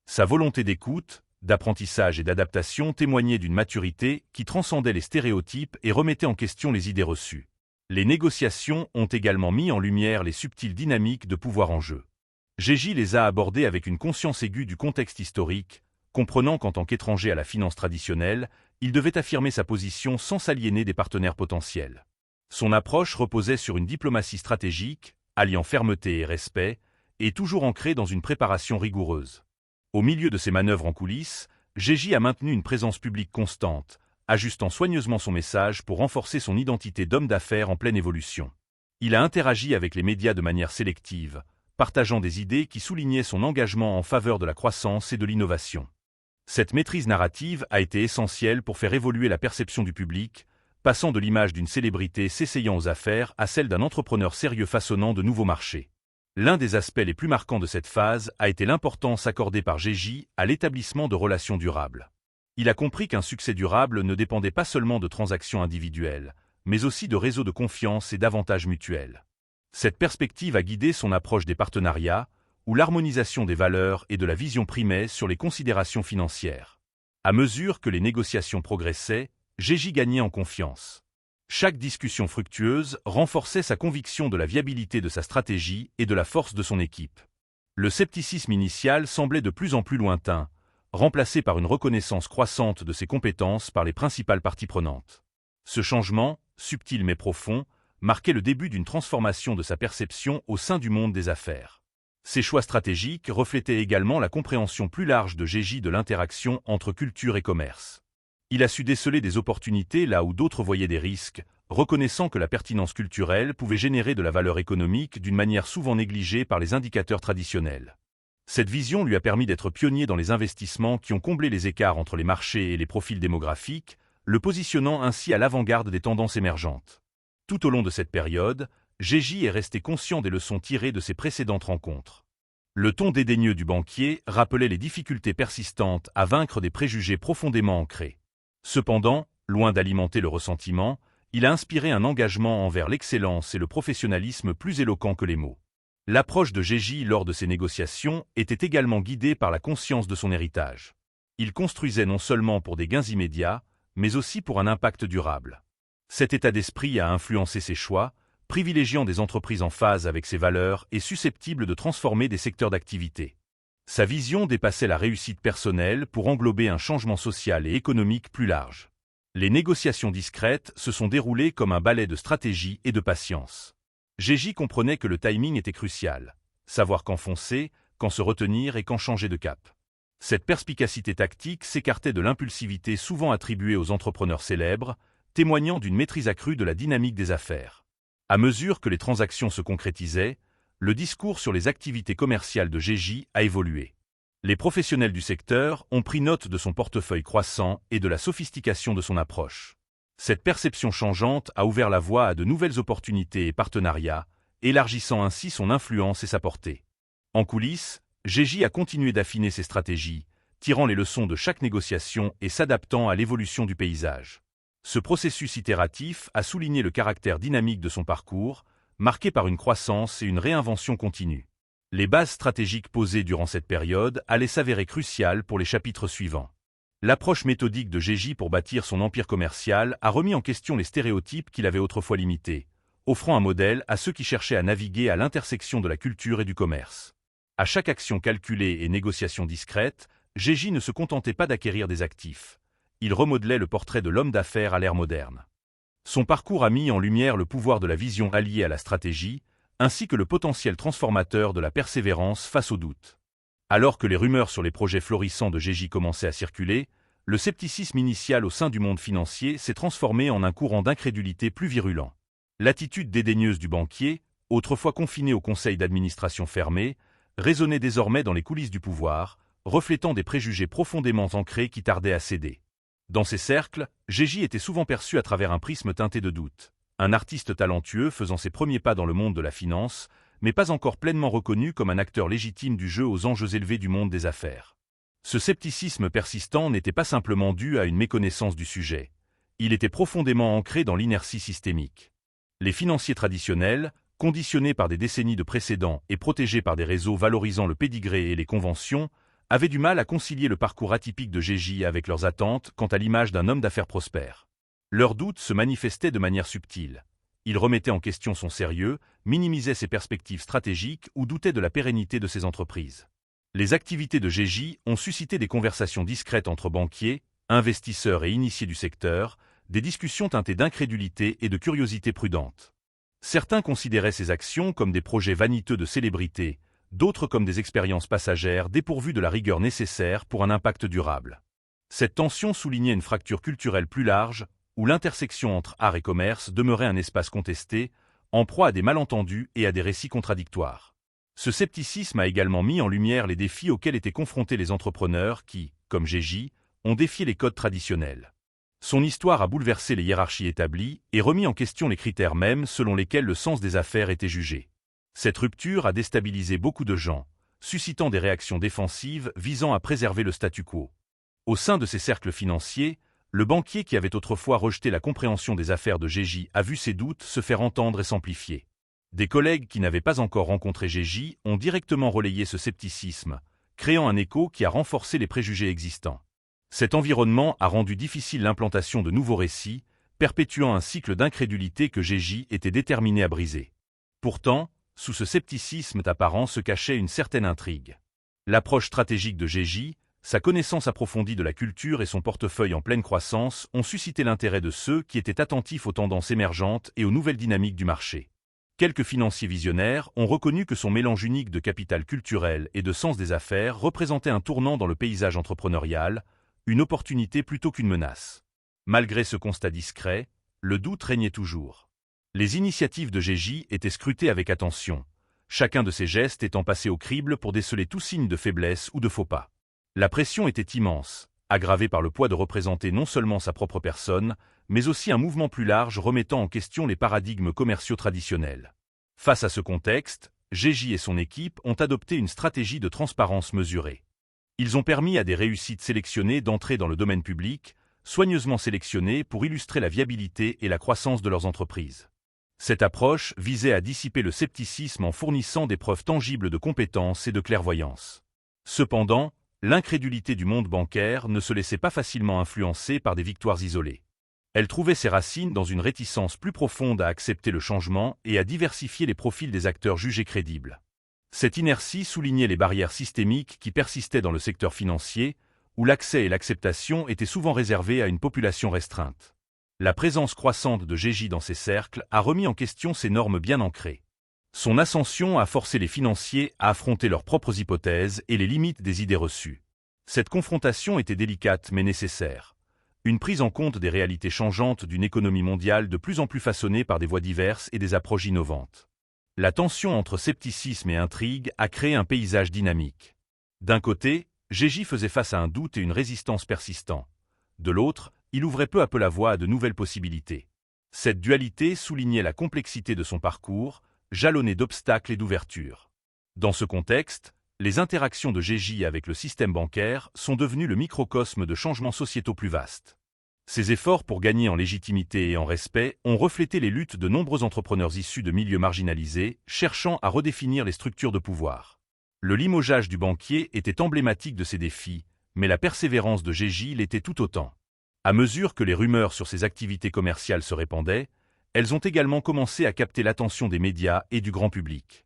Sa volonté d'écoute, d'apprentissage et d'adaptation témoignait d'une maturité qui transcendait les stéréotypes et remettait en question les idées reçues. Les négociations ont également mis en lumière les subtiles dynamiques de pouvoir en jeu. Géji les a abordées avec une conscience aiguë du contexte historique, comprenant qu'en tant qu'étranger à la finance traditionnelle, il devait affirmer sa position sans s'aliéner des partenaires potentiels. Son approche reposait sur une diplomatie stratégique, alliant fermeté et respect, et toujours ancrée dans une préparation rigoureuse. Au milieu de ses manœuvres en coulisses, Géji a maintenu une présence publique constante, ajustant soigneusement son message pour renforcer son identité d'homme d'affaires en pleine évolution. Il a interagi avec les médias de manière sélective, partageant des idées qui soulignaient son engagement en faveur de la croissance et de l'innovation. Cette maîtrise narrative a été essentielle pour faire évoluer la perception du public, passant de l'image d'une célébrité s'essayant aux affaires à celle d'un entrepreneur sérieux façonnant de nouveaux marchés. L'un des aspects les plus marquants de cette phase a été l'importance accordée par Géji à l'établissement de relations durables. Il a compris qu'un succès durable ne dépendait pas seulement de transactions individuelles, mais aussi de réseaux de confiance et d'avantages mutuels. Cette perspective a guidé son approche des partenariats, où l'harmonisation des valeurs et de la vision primait sur les considérations financières. À mesure que les négociations progressaient, Géji gagnait en confiance. Chaque discussion fructueuse renforçait sa conviction de la viabilité de sa stratégie et de la force de son équipe. Le scepticisme initial semblait de plus en plus lointain, remplacé par une reconnaissance croissante de ses compétences par les principales parties prenantes. Ce changement, subtil mais profond, marquait le début d'une transformation de sa perception au sein du monde des affaires. Ses choix stratégiques reflétaient également la compréhension plus large de Géji de l'interaction entre culture et commerce. Il a su déceler des opportunités là où d'autres voyaient des risques, reconnaissant que la pertinence culturelle pouvait générer de la valeur économique d'une manière souvent négligée par les indicateurs traditionnels. Cette vision lui a permis d'être pionnier dans les investissements qui ont comblé les écarts entre les marchés et les profils démographiques, le positionnant ainsi à l'avant-garde des tendances émergentes. Tout au long de cette période, Géji est resté conscient des leçons tirées de ses précédentes rencontres. Le ton dédaigneux du banquier rappelait les difficultés persistantes à vaincre des préjugés profondément ancrés. Cependant, loin d'alimenter le ressentiment, il a inspiré un engagement envers l'excellence et le professionnalisme plus éloquent que les mots. L'approche de Géji lors de ces négociations était également guidée par la conscience de son héritage. Il construisait non seulement pour des gains immédiats, mais aussi pour un impact durable. Cet état d'esprit a influencé ses choix, privilégiant des entreprises en phase avec ses valeurs et susceptibles de transformer des secteurs d'activité. Sa vision dépassait la réussite personnelle pour englober un changement social et économique plus large. Les négociations discrètes se sont déroulées comme un ballet de stratégie et de patience. Géji comprenait que le timing était crucial, savoir quand foncer, quand se retenir et quand changer de cap. Cette perspicacité tactique s'écartait de l'impulsivité souvent attribuée aux entrepreneurs célèbres, témoignant d'une maîtrise accrue de la dynamique des affaires. À mesure que les transactions se concrétisaient, le discours sur les activités commerciales de Géji a évolué. Les professionnels du secteur ont pris note de son portefeuille croissant et de la sophistication de son approche. Cette perception changeante a ouvert la voie à de nouvelles opportunités et partenariats, élargissant ainsi son influence et sa portée. En coulisses, Géji a continué d'affiner ses stratégies, tirant les leçons de chaque négociation et s'adaptant à l'évolution du paysage. Ce processus itératif a souligné le caractère dynamique de son parcours, marqué par une croissance et une réinvention continue. Les bases stratégiques posées durant cette période allaient s'avérer cruciales pour les chapitres suivants. L'approche méthodique de Géji pour bâtir son empire commercial a remis en question les stéréotypes qu'il avait autrefois limités, offrant un modèle à ceux qui cherchaient à naviguer à l'intersection de la culture et du commerce. À chaque action calculée et négociation discrète, Géji ne se contentait pas d'acquérir des actifs. Il remodelait le portrait de l'homme d'affaires à l'ère moderne. Son parcours a mis en lumière le pouvoir de la vision alliée à la stratégie, ainsi que le potentiel transformateur de la persévérance face aux doutes. Alors que les rumeurs sur les projets florissants de Géji commençaient à circuler, le scepticisme initial au sein du monde financier s'est transformé en un courant d'incrédulité plus virulent. L'attitude dédaigneuse du banquier, autrefois confiné au conseil d'administration fermé, résonnait désormais dans les coulisses du pouvoir, reflétant des préjugés profondément ancrés qui tardaient à céder. Dans ces cercles, Gégis était souvent perçu à travers un prisme teinté de doute. Un artiste talentueux faisant ses premiers pas dans le monde de la finance, mais pas encore pleinement reconnu comme un acteur légitime du jeu aux enjeux élevés du monde des affaires. Ce scepticisme persistant n'était pas simplement dû à une méconnaissance du sujet. Il était profondément ancré dans l'inertie systémique. Les financiers traditionnels, conditionnés par des décennies de précédents et protégés par des réseaux valorisant le pédigré et les conventions, avaient du mal à concilier le parcours atypique de Gégis avec leurs attentes quant à l'image d'un homme d'affaires prospère. Leurs doutes se manifestaient de manière subtile. Ils remettaient en question son sérieux, minimisaient ses perspectives stratégiques ou doutaient de la pérennité de ses entreprises. Les activités de Gégis ont suscité des conversations discrètes entre banquiers, investisseurs et initiés du secteur, des discussions teintées d'incrédulité et de curiosité prudente. Certains considéraient ces actions comme des projets vaniteux de célébrité, d'autres comme des expériences passagères dépourvues de la rigueur nécessaire pour un impact durable. Cette tension soulignait une fracture culturelle plus large, où l'intersection entre art et commerce demeurait un espace contesté, en proie à des malentendus et à des récits contradictoires. Ce scepticisme a également mis en lumière les défis auxquels étaient confrontés les entrepreneurs qui, comme Gégis, ont défié les codes traditionnels. Son histoire a bouleversé les hiérarchies établies et remis en question les critères mêmes selon lesquels le sens des affaires était jugé. Cette rupture a déstabilisé beaucoup de gens, suscitant des réactions défensives visant à préserver le statu quo. Au sein de ces cercles financiers, le banquier qui avait autrefois rejeté la compréhension des affaires de Gégis a vu ses doutes se faire entendre et s'amplifier. Des collègues qui n'avaient pas encore rencontré Gégis ont directement relayé ce scepticisme, créant un écho qui a renforcé les préjugés existants. Cet environnement a rendu difficile l'implantation de nouveaux récits, perpétuant un cycle d'incrédulité que Gégis était déterminé à briser. Pourtant, sous ce scepticisme apparent se cachait une certaine intrigue. L'approche stratégique de Gégis, sa connaissance approfondie de la culture et son portefeuille en pleine croissance ont suscité l'intérêt de ceux qui étaient attentifs aux tendances émergentes et aux nouvelles dynamiques du marché. Quelques financiers visionnaires ont reconnu que son mélange unique de capital culturel et de sens des affaires représentait un tournant dans le paysage entrepreneurial, une opportunité plutôt qu'une menace. Malgré ce constat discret, le doute régnait toujours. Les initiatives de Gégis étaient scrutées avec attention, chacun de ses gestes étant passé au crible pour déceler tout signe de faiblesse ou de faux pas. La pression était immense, aggravée par le poids de représenter non seulement sa propre personne, mais aussi un mouvement plus large remettant en question les paradigmes commerciaux traditionnels. Face à ce contexte, Gégis et son équipe ont adopté une stratégie de transparence mesurée. Ils ont permis à des réussites sélectionnées d'entrer dans le domaine public, soigneusement sélectionnées pour illustrer la viabilité et la croissance de leurs entreprises. Cette approche visait à dissiper le scepticisme en fournissant des preuves tangibles de compétence et de clairvoyance. Cependant, l'incrédulité du monde bancaire ne se laissait pas facilement influencer par des victoires isolées. Elle trouvait ses racines dans une réticence plus profonde à accepter le changement et à diversifier les profils des acteurs jugés crédibles. Cette inertie soulignait les barrières systémiques qui persistaient dans le secteur financier, où l'accès et l'acceptation étaient souvent réservés à une population restreinte. La présence croissante de Gégis dans ces cercles a remis en question ces normes bien ancrées. Son ascension a forcé les financiers à affronter leurs propres hypothèses et les limites des idées reçues. Cette confrontation était délicate mais nécessaire. Une prise en compte des réalités changeantes d'une économie mondiale de plus en plus façonnée par des voies diverses et des approches innovantes. La tension entre scepticisme et intrigue a créé un paysage dynamique. D'un côté, Gégis faisait face à un doute et une résistance persistants. De l'autre, il ouvrait peu à peu la voie à de nouvelles possibilités. Cette dualité soulignait la complexité de son parcours, jalonné d'obstacles et d'ouvertures. Dans ce contexte, les interactions de Gégis avec le système bancaire sont devenues le microcosme de changements sociétaux plus vastes. Ses efforts pour gagner en légitimité et en respect ont reflété les luttes de nombreux entrepreneurs issus de milieux marginalisés, cherchant à redéfinir les structures de pouvoir. Le limogeage du banquier était emblématique de ces défis, mais la persévérance de Gégis l'était tout autant. À mesure que les rumeurs sur ses activités commerciales se répandaient, elles ont également commencé à capter l'attention des médias et du grand public.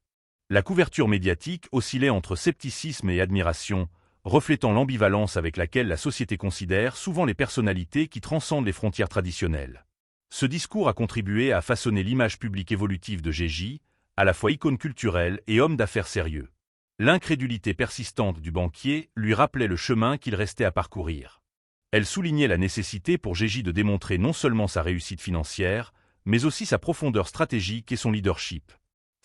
La couverture médiatique oscillait entre scepticisme et admiration, reflétant l'ambivalence avec laquelle la société considère souvent les personnalités qui transcendent les frontières traditionnelles. Ce discours a contribué à façonner l'image publique évolutive de Gégis, à la fois icône culturelle et homme d'affaires sérieux. L'incrédulité persistante du banquier lui rappelait le chemin qu'il restait à parcourir. Elle soulignait la nécessité pour Gégis de démontrer non seulement sa réussite financière, mais aussi sa profondeur stratégique et son leadership.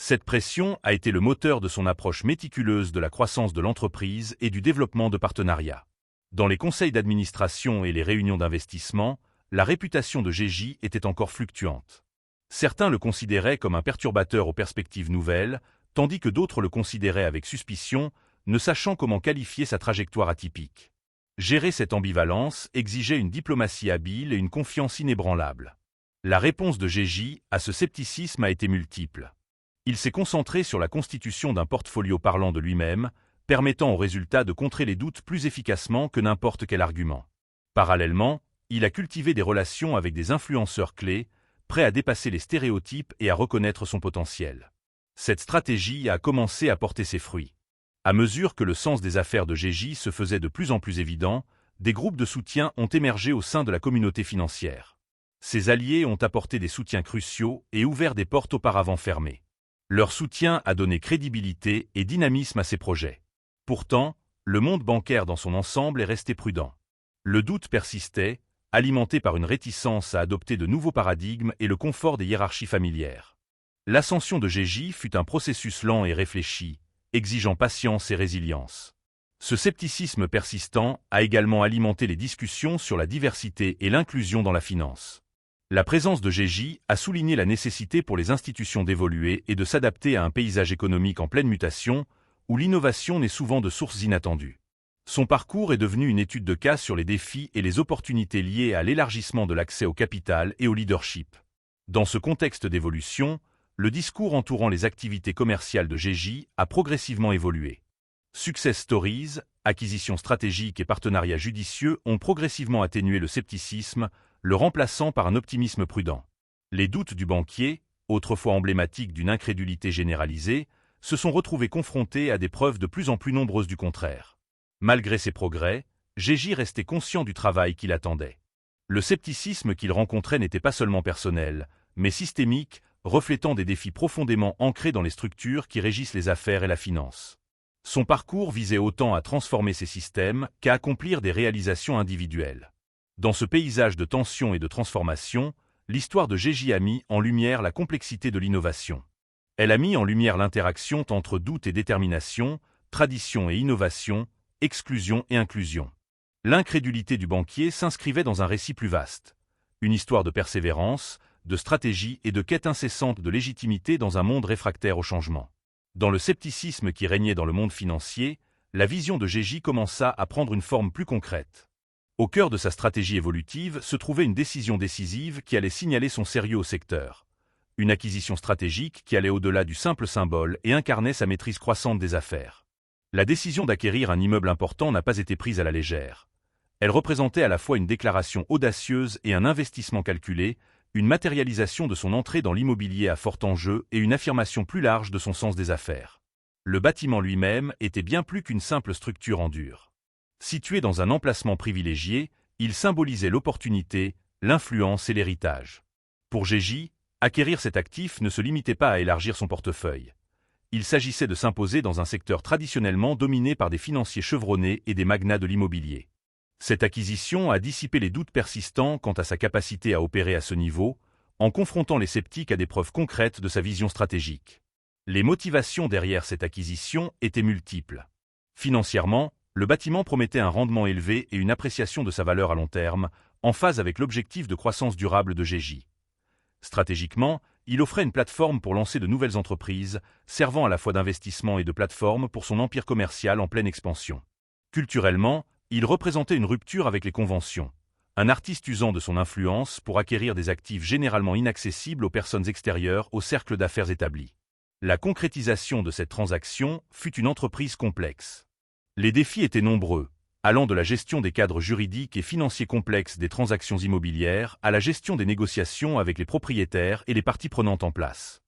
Cette pression a été le moteur de son approche méticuleuse de la croissance de l'entreprise et du développement de partenariats. Dans les conseils d'administration et les réunions d'investissement, la réputation de Gégy était encore fluctuante. Certains le considéraient comme un perturbateur aux perspectives nouvelles, tandis que d'autres le considéraient avec suspicion, ne sachant comment qualifier sa trajectoire atypique. Gérer cette ambivalence exigeait une diplomatie habile et une confiance inébranlable. La réponse de Gégy à ce scepticisme a été multiple. Il s'est concentré sur la constitution d'un portfolio parlant de lui-même, permettant au résultat de contrer les doutes plus efficacement que n'importe quel argument. Parallèlement, il a cultivé des relations avec des influenceurs clés, prêts à dépasser les stéréotypes et à reconnaître son potentiel. Cette stratégie a commencé à porter ses fruits. À mesure que le sens des affaires de Gégy se faisait de plus en plus évident, des groupes de soutien ont émergé au sein de la communauté financière. Ces alliés ont apporté des soutiens cruciaux et ouvert des portes auparavant fermées. Leur soutien a donné crédibilité et dynamisme à ces projets. Pourtant, le monde bancaire dans son ensemble est resté prudent. Le doute persistait, alimenté par une réticence à adopter de nouveaux paradigmes et le confort des hiérarchies familières. L'ascension de Gégy fut un processus lent et réfléchi, exigeant patience et résilience. Ce scepticisme persistant a également alimenté les discussions sur la diversité et l'inclusion dans la finance. La présence de Gégy a souligné la nécessité pour les institutions d'évoluer et de s'adapter à un paysage économique en pleine mutation, où l'innovation naît souvent de sources inattendues. Son parcours est devenu une étude de cas sur les défis et les opportunités liées à l'élargissement de l'accès au capital et au leadership. Dans ce contexte d'évolution, le discours entourant les activités commerciales de Gégy a progressivement évolué. Success stories, acquisitions stratégiques et partenariats judicieux ont progressivement atténué le scepticisme, le remplaçant par un optimisme prudent. Les doutes du banquier, autrefois emblématiques d'une incrédulité généralisée, se sont retrouvés confrontés à des preuves de plus en plus nombreuses du contraire. Malgré ces progrès, Gégy restait conscient du travail qui l'attendait. Le scepticisme qu'il rencontrait n'était pas seulement personnel, mais systémique, reflétant des défis profondément ancrés dans les structures qui régissent les affaires et la finance. Son parcours visait autant à transformer ces systèmes qu'à accomplir des réalisations individuelles. Dans ce paysage de tension et de transformation, l'histoire de Gégy a mis en lumière la complexité de l'innovation. Elle a mis en lumière l'interaction entre doute et détermination, tradition et innovation, exclusion et inclusion. L'incrédulité du banquier s'inscrivait dans un récit plus vaste. Une histoire de persévérance, de stratégie et de quête incessante de légitimité dans un monde réfractaire au changement. Dans le scepticisme qui régnait dans le monde financier, la vision de Gégy commença à prendre une forme plus concrète. Au cœur de sa stratégie évolutive se trouvait une décision décisive qui allait signaler son sérieux au secteur. Une acquisition stratégique qui allait au-delà du simple symbole et incarnait sa maîtrise croissante des affaires. La décision d'acquérir un immeuble important n'a pas été prise à la légère. Elle représentait à la fois une déclaration audacieuse et un investissement calculé, une matérialisation de son entrée dans l'immobilier à fort enjeu et une affirmation plus large de son sens des affaires. Le bâtiment lui-même était bien plus qu'une simple structure en dur. Situé dans un emplacement privilégié, il symbolisait l'opportunité, l'influence et l'héritage. Pour Gégy, acquérir cet actif ne se limitait pas à élargir son portefeuille. Il s'agissait de s'imposer dans un secteur traditionnellement dominé par des financiers chevronnés et des magnats de l'immobilier. Cette acquisition a dissipé les doutes persistants quant à sa capacité à opérer à ce niveau, en confrontant les sceptiques à des preuves concrètes de sa vision stratégique. Les motivations derrière cette acquisition étaient multiples. Financièrement, le bâtiment promettait un rendement élevé et une appréciation de sa valeur à long terme, en phase avec l'objectif de croissance durable de Gégy. Stratégiquement, il offrait une plateforme pour lancer de nouvelles entreprises, servant à la fois d'investissement et de plateforme pour son empire commercial en pleine expansion. Culturellement, il représentait une rupture avec les conventions, un artiste usant de son influence pour acquérir des actifs généralement inaccessibles aux personnes extérieures au cercle d'affaires établi. La concrétisation de cette transaction fut une entreprise complexe. Les défis étaient nombreux, allant de la gestion des cadres juridiques et financiers complexes des transactions immobilières à la gestion des négociations avec les propriétaires et les parties prenantes en place.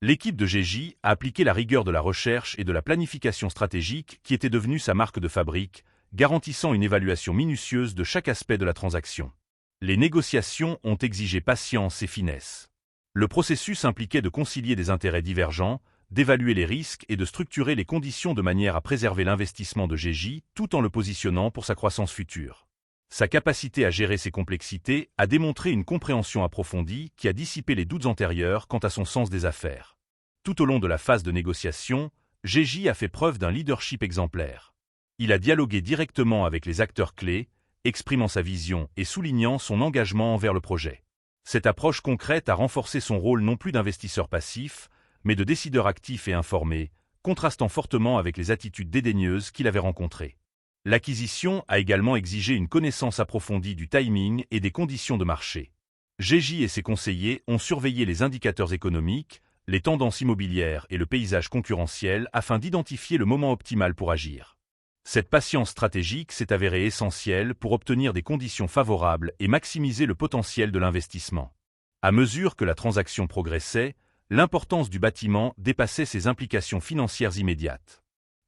L'équipe de Gégy a appliqué la rigueur de la recherche et de la planification stratégique qui était devenue sa marque de fabrique, garantissant une évaluation minutieuse de chaque aspect de la transaction. Les négociations ont exigé patience et finesse. Le processus impliquait de concilier des intérêts divergents, d'évaluer les risques et de structurer les conditions de manière à préserver l'investissement de Gégy tout en le positionnant pour sa croissance future. Sa capacité à gérer ces complexités a démontré une compréhension approfondie qui a dissipé les doutes antérieurs quant à son sens des affaires. Tout au long de la phase de négociation, Gégy a fait preuve d'un leadership exemplaire. Il a dialogué directement avec les acteurs clés, exprimant sa vision et soulignant son engagement envers le projet. Cette approche concrète a renforcé son rôle non plus d'investisseur passif, mais de décideur actif et informé, contrastant fortement avec les attitudes dédaigneuses qu'il avait rencontrées. L'acquisition a également exigé une connaissance approfondie du timing et des conditions de marché. Gégy et ses conseillers ont surveillé les indicateurs économiques, les tendances immobilières et le paysage concurrentiel afin d'identifier le moment optimal pour agir. Cette patience stratégique s'est avérée essentielle pour obtenir des conditions favorables et maximiser le potentiel de l'investissement. À mesure que la transaction progressait, l'importance du bâtiment dépassait ses implications financières immédiates.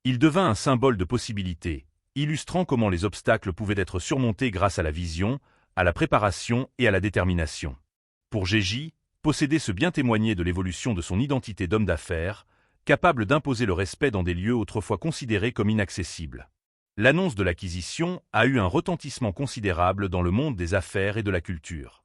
Il devint un symbole de possibilités, illustrant comment les obstacles pouvaient être surmontés grâce à la vision, à la préparation et à la détermination. Pour Gégy, posséder ce bien témoignait de l'évolution de son identité d'homme d'affaires, capable d'imposer le respect dans des lieux autrefois considérés comme inaccessibles. L'annonce de l'acquisition a eu un retentissement considérable dans le monde des affaires et de la culture.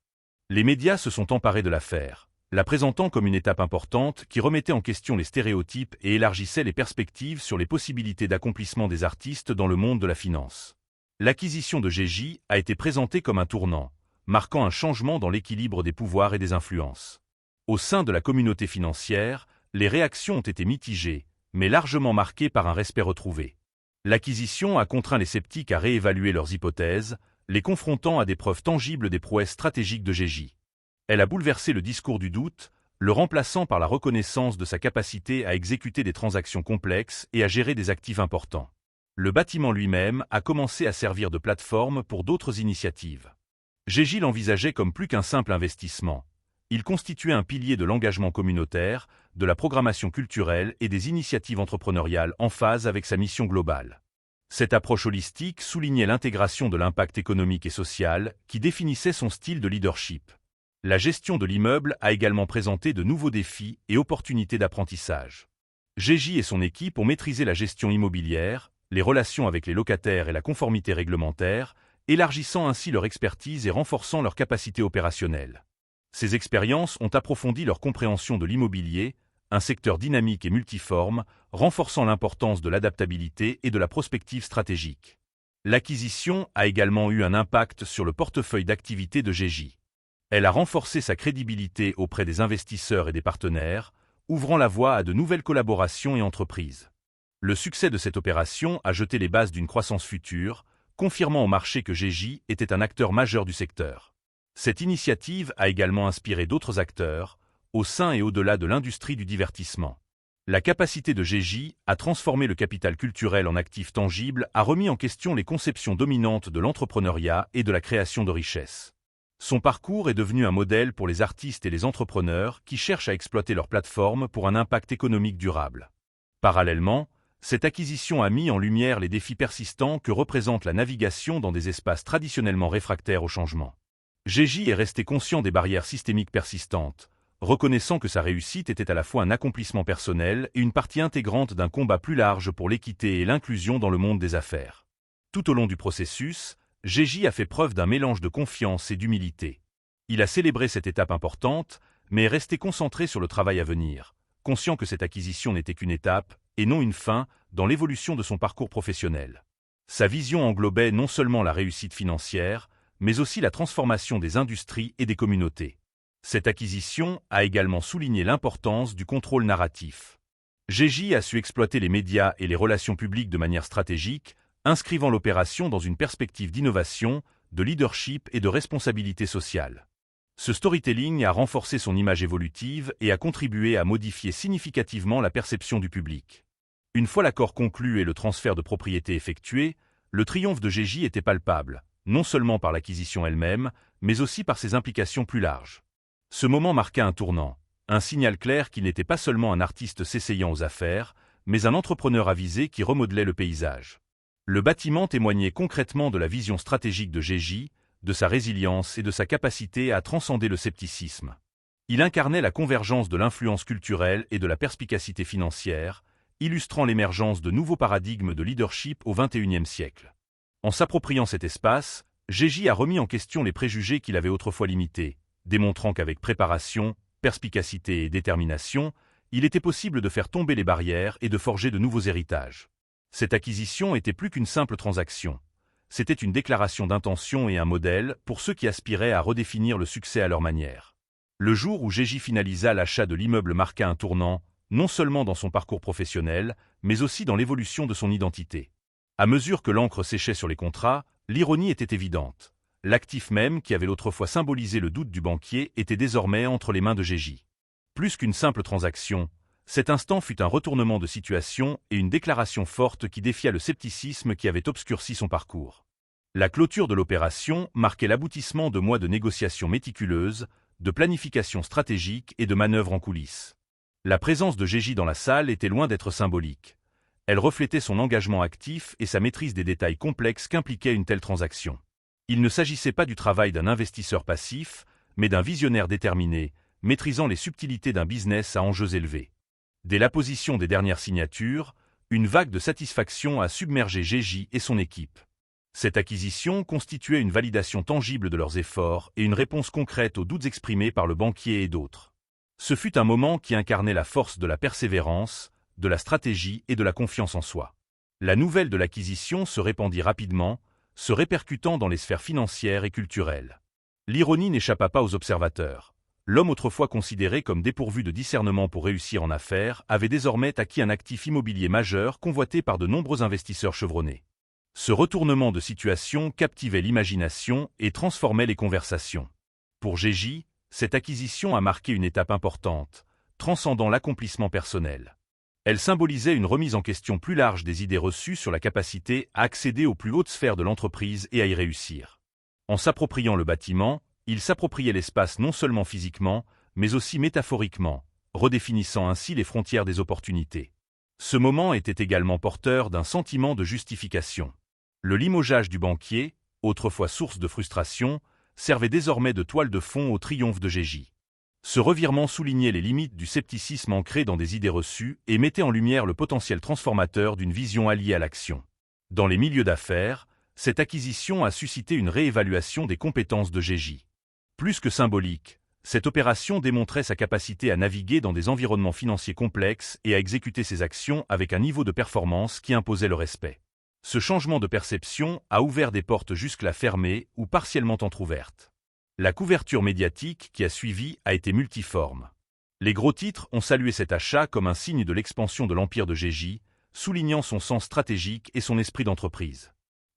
Les médias se sont emparés de l'affaire, la présentant comme une étape importante qui remettait en question les stéréotypes et élargissait les perspectives sur les possibilités d'accomplissement des artistes dans le monde de la finance. L'acquisition de Gégy a été présentée comme un tournant, marquant un changement dans l'équilibre des pouvoirs et des influences. Au sein de la communauté financière, les réactions ont été mitigées, mais largement marquées par un respect retrouvé. L'acquisition a contraint les sceptiques à réévaluer leurs hypothèses, les confrontant à des preuves tangibles des prouesses stratégiques de Gégy. Elle a bouleversé le discours du doute, le remplaçant par la reconnaissance de sa capacité à exécuter des transactions complexes et à gérer des actifs importants. Le bâtiment lui-même a commencé à servir de plateforme pour d'autres initiatives. Gégy l'envisageait comme plus qu'un simple investissement. Il constituait un pilier de l'engagement communautaire, de la programmation culturelle et des initiatives entrepreneuriales en phase avec sa mission globale. Cette approche holistique soulignait l'intégration de l'impact économique et social qui définissait son style de leadership. La gestion de l'immeuble a également présenté de nouveaux défis et opportunités d'apprentissage. Gégy et son équipe ont maîtrisé la gestion immobilière, les relations avec les locataires et la conformité réglementaire, élargissant ainsi leur expertise et renforçant leur capacité opérationnelle. Ces expériences ont approfondi leur compréhension de l'immobilier, un secteur dynamique et multiforme, renforçant l'importance de l'adaptabilité et de la prospective stratégique. L'acquisition a également eu un impact sur le portefeuille d'activités de Gégy. Elle a renforcé sa crédibilité auprès des investisseurs et des partenaires, ouvrant la voie à de nouvelles collaborations et entreprises. Le succès de cette opération a jeté les bases d'une croissance future, confirmant au marché que Gégy était un acteur majeur du secteur. Cette initiative a également inspiré d'autres acteurs, au sein et au-delà de l'industrie du divertissement. La capacité de Gégy à transformer le capital culturel en actifs tangibles a remis en question les conceptions dominantes de l'entrepreneuriat et de la création de richesses. Son parcours est devenu un modèle pour les artistes et les entrepreneurs qui cherchent à exploiter leur plateforme pour un impact économique durable. Parallèlement, cette acquisition a mis en lumière les défis persistants que représente la navigation dans des espaces traditionnellement réfractaires au changement. Gégy est resté conscient des barrières systémiques persistantes, reconnaissant que sa réussite était à la fois un accomplissement personnel et une partie intégrante d'un combat plus large pour l'équité et l'inclusion dans le monde des affaires. Tout au long du processus, Gégy a fait preuve d'un mélange de confiance et d'humilité. Il a célébré cette étape importante, mais est resté concentré sur le travail à venir, conscient que cette acquisition n'était qu'une étape, et non une fin, dans l'évolution de son parcours professionnel. Sa vision englobait non seulement la réussite financière, mais aussi la transformation des industries et des communautés. Cette acquisition a également souligné l'importance du contrôle narratif. Gégy a su exploiter les médias et les relations publiques de manière stratégique, inscrivant l'opération dans une perspective d'innovation, de leadership et de responsabilité sociale. Ce storytelling a renforcé son image évolutive et a contribué à modifier significativement la perception du public. Une fois l'accord conclu et le transfert de propriété effectué, le triomphe de Gégy était palpable, non seulement par l'acquisition elle-même, mais aussi par ses implications plus larges. Ce moment marqua un tournant, un signal clair qu'il n'était pas seulement un artiste s'essayant aux affaires, mais un entrepreneur avisé qui remodelait le paysage. Le bâtiment témoignait concrètement de la vision stratégique de Gégy, de sa résilience et de sa capacité à transcender le scepticisme. Il incarnait la convergence de l'influence culturelle et de la perspicacité financière, illustrant l'émergence de nouveaux paradigmes de leadership au XXIe siècle. En s'appropriant cet espace, Gégy a remis en question les préjugés qu'il avait autrefois limités, démontrant qu'avec préparation, perspicacité et détermination, Il était possible de faire tomber les barrières et de forger de nouveaux héritages. Cette acquisition était plus qu'une simple transaction. C'était une déclaration d'intention et un modèle pour ceux qui aspiraient à redéfinir le succès à leur manière. Le jour où Gégy finalisa l'achat de l'immeuble marqua un tournant, non seulement dans son parcours professionnel, mais aussi dans l'évolution de son identité. À mesure que l'encre séchait sur les contrats, l'ironie était évidente. L'actif même qui avait autrefois symbolisé le doute du banquier était désormais entre les mains de Gégy. Plus qu'une simple transaction, cet instant fut un retournement de situation et une déclaration forte qui défia le scepticisme qui avait obscurci son parcours. La clôture de l'opération marquait l'aboutissement de mois de négociations méticuleuses, de planification stratégique et de manœuvres en coulisses. La présence de Gégy dans la salle était loin d'être symbolique. Elle reflétait son engagement actif et sa maîtrise des détails complexes qu'impliquait une telle transaction. Il ne s'agissait pas du travail d'un investisseur passif, mais d'un visionnaire déterminé, maîtrisant les subtilités d'un business à enjeux élevés. Dès l'apposition des dernières signatures, une vague de satisfaction a submergé Gégy et son équipe. Cette acquisition constituait une validation tangible de leurs efforts et une réponse concrète aux doutes exprimés par le banquier et d'autres. Ce fut un moment qui incarnait la force de la persévérance, de la stratégie et de la confiance en soi. La nouvelle de l'acquisition se répandit rapidement, se répercutant dans les sphères financières et culturelles. L'ironie n'échappa pas aux observateurs. L'homme autrefois considéré comme dépourvu de discernement pour réussir en affaires avait désormais acquis un actif immobilier majeur convoité par de nombreux investisseurs chevronnés. Ce retournement de situation captivait l'imagination et transformait les conversations. Pour Gégy, cette acquisition a marqué une étape importante, transcendant l'accomplissement personnel. Elle symbolisait une remise en question plus large des idées reçues sur la capacité à accéder aux plus hautes sphères de l'entreprise et à y réussir. En s'appropriant le bâtiment, il s'appropriait l'espace non seulement physiquement, mais aussi métaphoriquement, redéfinissant ainsi les frontières des opportunités. Ce moment était également porteur d'un sentiment de justification. Le limogeage du banquier, autrefois source de frustration, servait désormais de toile de fond au triomphe de Gégy. Ce revirement soulignait les limites du scepticisme ancré dans des idées reçues et mettait en lumière le potentiel transformateur d'une vision alliée à l'action. Dans les milieux d'affaires, cette acquisition a suscité une réévaluation des compétences de Gégy. Plus que symbolique, cette opération démontrait sa capacité à naviguer dans des environnements financiers complexes et à exécuter ses actions avec un niveau de performance qui imposait le respect. Ce changement de perception a ouvert des portes jusque-là fermées ou partiellement entr'ouvertes. La couverture médiatique qui a suivi a été multiforme. Les gros titres ont salué cet achat comme un signe de l'expansion de l'empire de Gégy, soulignant son sens stratégique et son esprit d'entreprise.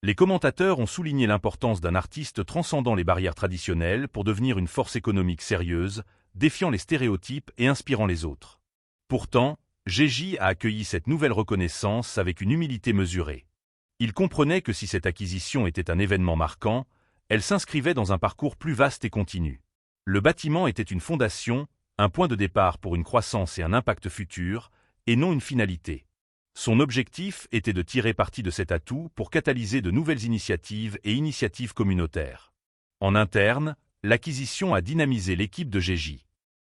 Les commentateurs ont souligné l'importance d'un artiste transcendant les barrières traditionnelles pour devenir une force économique sérieuse, défiant les stéréotypes et inspirant les autres. Pourtant, Gégy a accueilli cette nouvelle reconnaissance avec une humilité mesurée. Il comprenait que si cette acquisition était un événement marquant, elle s'inscrivait dans un parcours plus vaste et continu. Le bâtiment était une fondation, un point de départ pour une croissance et un impact futur, et non une finalité. Son objectif était de tirer parti de cet atout pour catalyser de nouvelles initiatives et initiatives communautaires. En interne, l'acquisition a dynamisé l'équipe de Gégy.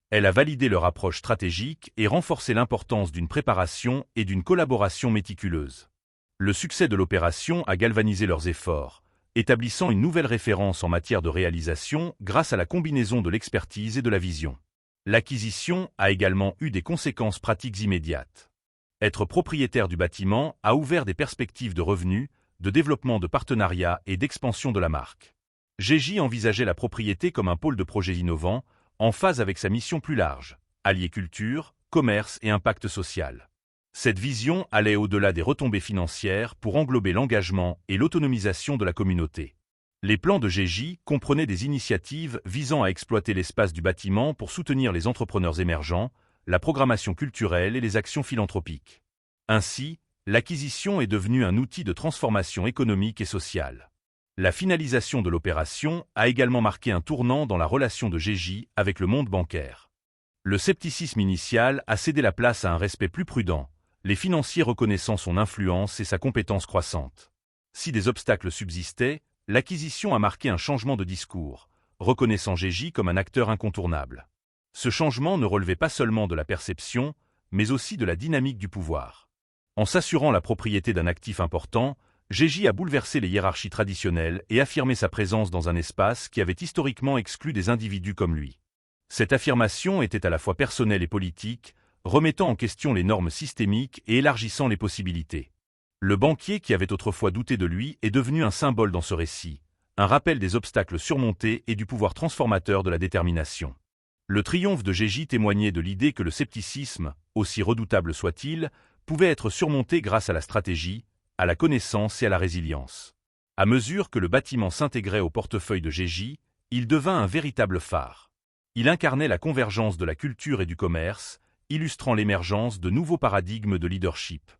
Elle a validé leur approche stratégique et renforcé l'importance d'une préparation et d'une collaboration méticuleuse. Le succès de l'opération a galvanisé leurs efforts, établissant une nouvelle référence en matière de réalisation grâce à la combinaison de l'expertise et de la vision. L'acquisition a également eu des conséquences pratiques immédiates. Être propriétaire du bâtiment a ouvert des perspectives de revenus, de développement de partenariats et d'expansion de la marque. Gégy envisageait la propriété comme un pôle de projets innovants, en phase avec sa mission plus large, allier culture, commerce et impact social. Cette vision allait au-delà des retombées financières pour englober l'engagement et l'autonomisation de la communauté. Les plans de Gégy comprenaient des initiatives visant à exploiter l'espace du bâtiment pour soutenir les entrepreneurs émergents, la programmation culturelle et les actions philanthropiques. Ainsi, l'acquisition est devenue un outil de transformation économique et sociale. La finalisation de l'opération a également marqué un tournant dans la relation de Gégy avec le monde bancaire. Le scepticisme initial a cédé la place à un respect plus prudent, les financiers reconnaissant son influence et sa compétence croissante. Si des obstacles subsistaient, l'acquisition a marqué un changement de discours, reconnaissant Gégy comme un acteur incontournable. Ce changement ne relevait pas seulement de la perception, mais aussi de la dynamique du pouvoir. En s'assurant la propriété d'un actif important, Gégy a bouleversé les hiérarchies traditionnelles et affirmé sa présence dans un espace qui avait historiquement exclu des individus comme lui. Cette affirmation était à la fois personnelle et politique, remettant en question les normes systémiques et élargissant les possibilités. Le banquier qui avait autrefois douté de lui est devenu un symbole dans ce récit, un rappel des obstacles surmontés et du pouvoir transformateur de la détermination. Le triomphe de Gégis témoignait de l'idée que le scepticisme, aussi redoutable soit-il, pouvait être surmonté grâce à la stratégie, à la connaissance et à la résilience. À mesure que le bâtiment s'intégrait au portefeuille de Gégis, il devint un véritable phare. Il incarnait la convergence de la culture et du commerce, illustrant l'émergence de nouveaux paradigmes de leadership.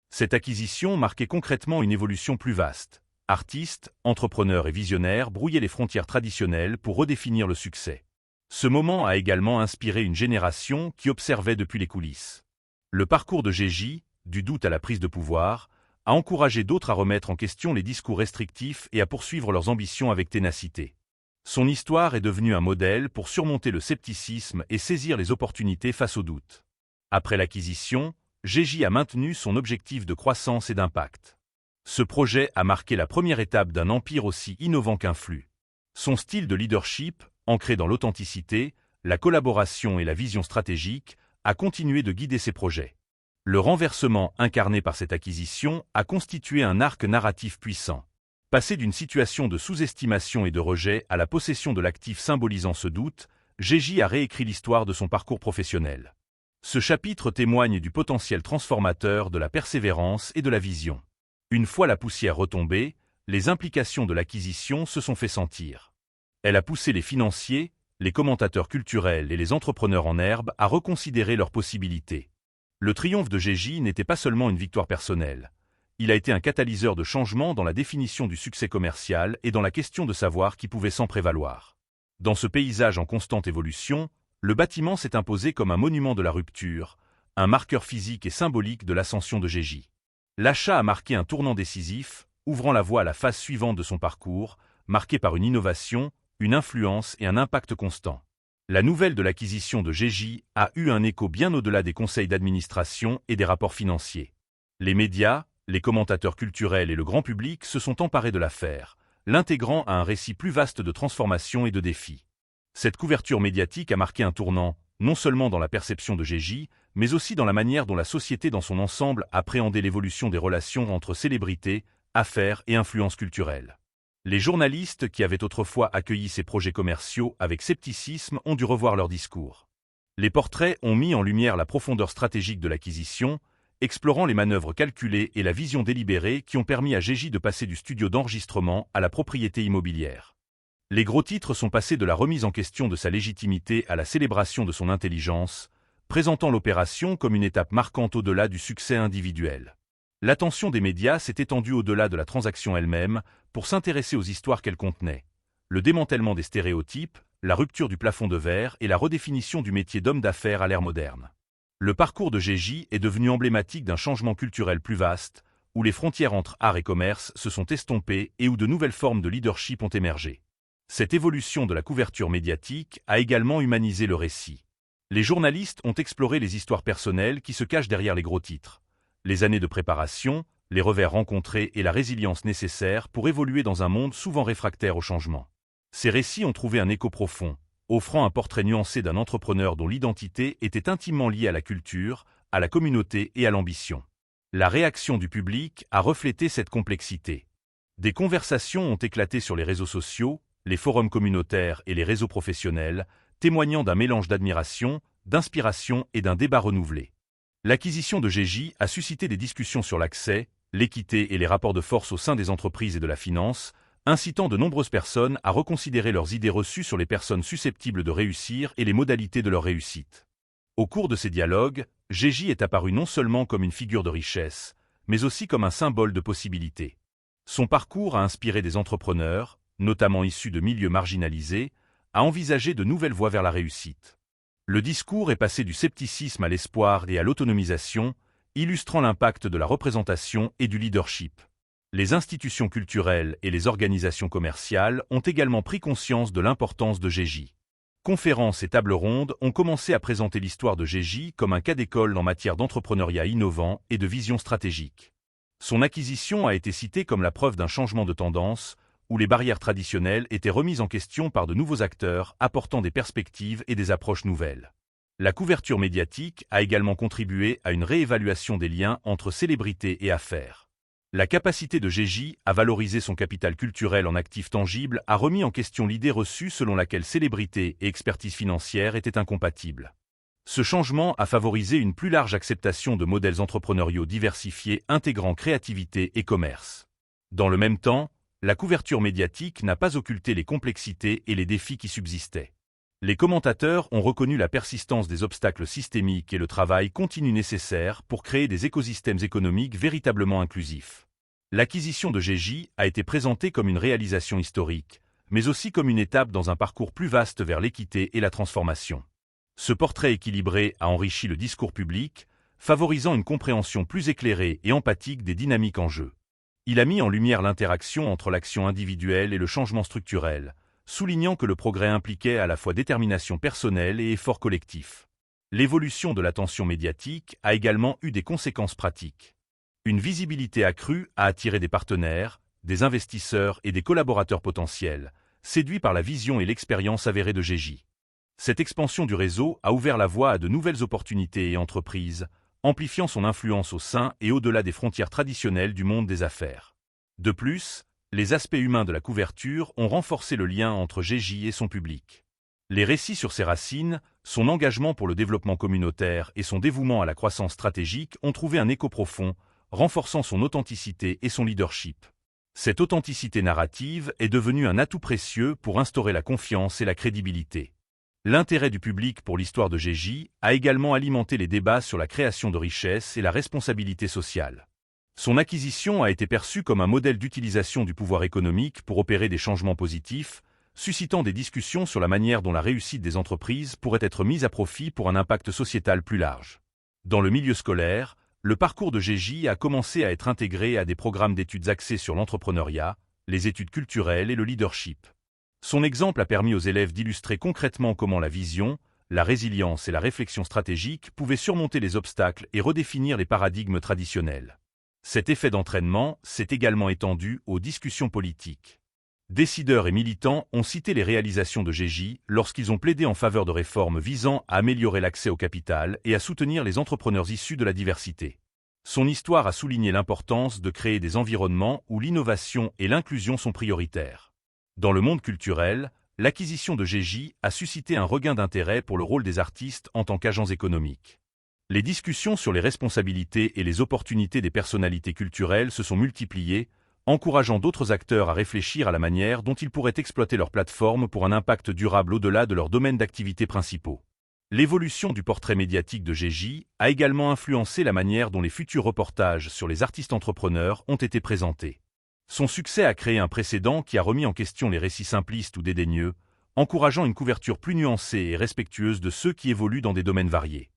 Cette acquisition marquait concrètement une évolution plus vaste. Artistes, entrepreneurs et visionnaires brouillaient les frontières traditionnelles pour redéfinir le succès. Ce moment a également inspiré une génération qui observait depuis les coulisses. Le parcours de Gégis, du doute à la prise de pouvoir, a encouragé d'autres à remettre en question les discours restrictifs et à poursuivre leurs ambitions avec ténacité. Son histoire est devenue un modèle pour surmonter le scepticisme et saisir les opportunités face au doute. Après l'acquisition, Gégis a maintenu son objectif de croissance et d'impact. Ce projet a marqué la première étape d'un empire aussi innovant qu'influent. Son style de leadership, ancré dans l'authenticité, la collaboration et la vision stratégique, a continué de guider ses projets. Le renversement incarné par cette acquisition a constitué un arc narratif puissant. Passé d'une situation de sous-estimation et de rejet à la possession de l'actif symbolisant ce doute, Gégis a réécrit l'histoire de son parcours professionnel. Ce chapitre témoigne du potentiel transformateur de la persévérance et de la vision. Une fois la poussière retombée, les implications de l'acquisition se sont fait sentir. Elle a poussé les financiers, les commentateurs culturels et les entrepreneurs en herbe à reconsidérer leurs possibilités. Le triomphe de Gégis n'était pas seulement une victoire personnelle. Il a été un catalyseur de changement dans la définition du succès commercial et dans la question de savoir qui pouvait s'en prévaloir. Dans ce paysage en constante évolution, le bâtiment s'est imposé comme un monument de la rupture, un marqueur physique et symbolique de l'ascension de Gégis. L'achat a marqué un tournant décisif, ouvrant la voie à la phase suivante de son parcours, marquée par une innovation, une influence et un impact constant. La nouvelle de l'acquisition de Gégis a eu un écho bien au-delà des conseils d'administration et des rapports financiers. Les médias, les commentateurs culturels et le grand public se sont emparés de l'affaire, l'intégrant à un récit plus vaste de transformation et de défis. Cette couverture médiatique a marqué un tournant, non seulement dans la perception de Gégis, mais aussi dans la manière dont la société dans son ensemble appréhendait l'évolution des relations entre célébrités, affaires et influences culturelles. Les journalistes qui avaient autrefois accueilli ces projets commerciaux avec scepticisme ont dû revoir leur discours. Les portraits ont mis en lumière la profondeur stratégique de l'acquisition, explorant les manœuvres calculées et la vision délibérée qui ont permis à Gégis de passer du studio d'enregistrement à la propriété immobilière. Les gros titres sont passés de la remise en question de sa légitimité à la célébration de son intelligence, présentant l'opération comme une étape marquante au-delà du succès individuel. L'attention des médias s'est étendue au-delà de la transaction elle-même pour s'intéresser aux histoires qu'elle contenait. Le démantèlement des stéréotypes, la rupture du plafond de verre et la redéfinition du métier d'homme d'affaires à l'ère moderne. Le parcours de Gégis est devenu emblématique d'un changement culturel plus vaste, où les frontières entre art et commerce se sont estompées et où de nouvelles formes de leadership ont émergé. Cette évolution de la couverture médiatique a également humanisé le récit. Les journalistes ont exploré les histoires personnelles qui se cachent derrière les gros titres. Les années de préparation, les revers rencontrés et la résilience nécessaire pour évoluer dans un monde souvent réfractaire au changement. Ces récits ont trouvé un écho profond, offrant un portrait nuancé d'un entrepreneur dont l'identité était intimement liée à la culture, à la communauté et à l'ambition. La réaction du public a reflété cette complexité. Des conversations ont éclaté sur les réseaux sociaux, les forums communautaires et les réseaux professionnels, témoignant d'un mélange d'admiration, d'inspiration et d'un débat renouvelé. L'acquisition de Gégis a suscité des discussions sur l'accès, l'équité et les rapports de force au sein des entreprises et de la finance, incitant de nombreuses personnes à reconsidérer leurs idées reçues sur les personnes susceptibles de réussir et les modalités de leur réussite. Au cours de ces dialogues, Gégis est apparu non seulement comme une figure de richesse, mais aussi comme un symbole de possibilités. Son parcours a inspiré des entrepreneurs, notamment issus de milieux marginalisés, à envisager de nouvelles voies vers la réussite. Le discours est passé du scepticisme à l'espoir et à l'autonomisation, illustrant l'impact de la représentation et du leadership. Les institutions culturelles et les organisations commerciales ont également pris conscience de l'importance de Gégis. Conférences et tables rondes ont commencé à présenter l'histoire de Gégis comme un cas d'école en matière d'entrepreneuriat innovant et de vision stratégique. Son acquisition a été citée comme la preuve d'un changement de tendance, où les barrières traditionnelles étaient remises en question par de nouveaux acteurs apportant des perspectives et des approches nouvelles. La couverture médiatique a également contribué à une réévaluation des liens entre célébrités et affaires. La capacité de Gégis à valoriser son capital culturel en actifs tangibles a remis en question l'idée reçue selon laquelle célébrité et expertise financière étaient incompatibles. Ce changement a favorisé une plus large acceptation de modèles entrepreneuriaux diversifiés intégrant créativité et commerce. Dans le même temps, la couverture médiatique n'a pas occulté les complexités et les défis qui subsistaient. Les commentateurs ont reconnu la persistance des obstacles systémiques et le travail continu nécessaire pour créer des écosystèmes économiques véritablement inclusifs. L'acquisition de Gégis a été présentée comme une réalisation historique, mais aussi comme une étape dans un parcours plus vaste vers l'équité et la transformation. Ce portrait équilibré a enrichi le discours public, favorisant une compréhension plus éclairée et empathique des dynamiques en jeu. Il a mis en lumière l'interaction entre l'action individuelle et le changement structurel, soulignant que le progrès impliquait à la fois détermination personnelle et effort collectif. L'évolution de l'attention médiatique a également eu des conséquences pratiques. Une visibilité accrue a attiré des partenaires, des investisseurs et des collaborateurs potentiels, séduits par la vision et l'expérience avérée de Gégis. Cette expansion du réseau a ouvert la voie à de nouvelles opportunités et entreprises, amplifiant son influence au sein et au-delà des frontières traditionnelles du monde des affaires. De plus, les aspects humains de la couverture ont renforcé le lien entre Gégis et son public. Les récits sur ses racines, son engagement pour le développement communautaire et son dévouement à la croissance stratégique ont trouvé un écho profond, renforçant son authenticité et son leadership. Cette authenticité narrative est devenue un atout précieux pour instaurer la confiance et la crédibilité. L'intérêt du public pour l'histoire de Gégis a également alimenté les débats sur la création de richesses et la responsabilité sociale. Son acquisition a été perçue comme un modèle d'utilisation du pouvoir économique pour opérer des changements positifs, suscitant des discussions sur la manière dont la réussite des entreprises pourrait être mise à profit pour un impact sociétal plus large. Dans le milieu scolaire, le parcours de Gégis a commencé à être intégré à des programmes d'études axés sur l'entrepreneuriat, les études culturelles et le leadership. Son exemple a permis aux élèves d'illustrer concrètement comment la vision, la résilience et la réflexion stratégique pouvaient surmonter les obstacles et redéfinir les paradigmes traditionnels. Cet effet d'entraînement s'est également étendu aux discussions politiques. Décideurs et militants ont cité les réalisations de Gégis lorsqu'ils ont plaidé en faveur de réformes visant à améliorer l'accès au capital et à soutenir les entrepreneurs issus de la diversité. Son histoire a souligné l'importance de créer des environnements où l'innovation et l'inclusion sont prioritaires. Dans le monde culturel, l'acquisition de Gégis a suscité un regain d'intérêt pour le rôle des artistes en tant qu'agents économiques. Les discussions sur les responsabilités et les opportunités des personnalités culturelles se sont multipliées, encourageant d'autres acteurs à réfléchir à la manière dont ils pourraient exploiter leur plateforme pour un impact durable au-delà de leurs domaines d'activité principaux. L'évolution du portrait médiatique de Gégis a également influencé la manière dont les futurs reportages sur les artistes entrepreneurs ont été présentés. Son succès a créé un précédent qui a remis en question les récits simplistes ou dédaigneux, encourageant une couverture plus nuancée et respectueuse de ceux qui évoluent dans des domaines variés.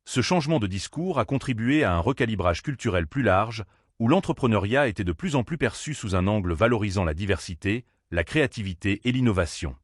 Ce changement de discours a contribué à un recalibrage culturel plus large, où l'entrepreneuriat était de plus en plus perçu sous un angle valorisant la diversité, la créativité et l'innovation.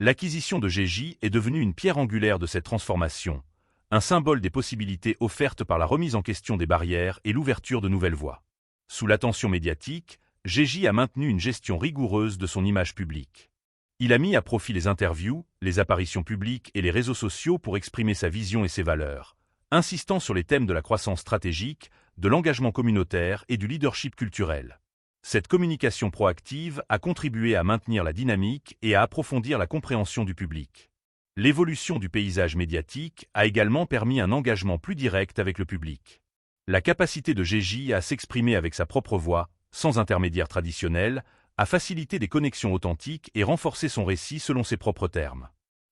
L'acquisition de Gégis est devenue une pierre angulaire de cette transformation, un symbole des possibilités offertes par la remise en question des barrières et l'ouverture de nouvelles voies. Sous l'attention médiatique, Gégis a maintenu une gestion rigoureuse de son image publique. Il a mis à profit les interviews, les apparitions publiques et les réseaux sociaux pour exprimer sa vision et ses valeurs, insistant sur les thèmes de la croissance stratégique, de l'engagement communautaire et du leadership culturel. Cette communication proactive a contribué à maintenir la dynamique et à approfondir la compréhension du public. L'évolution du paysage médiatique a également permis un engagement plus direct avec le public. La capacité de Gégis à s'exprimer avec sa propre voix, sans intermédiaire traditionnel, a facilité des connexions authentiques et renforcé son récit selon ses propres termes.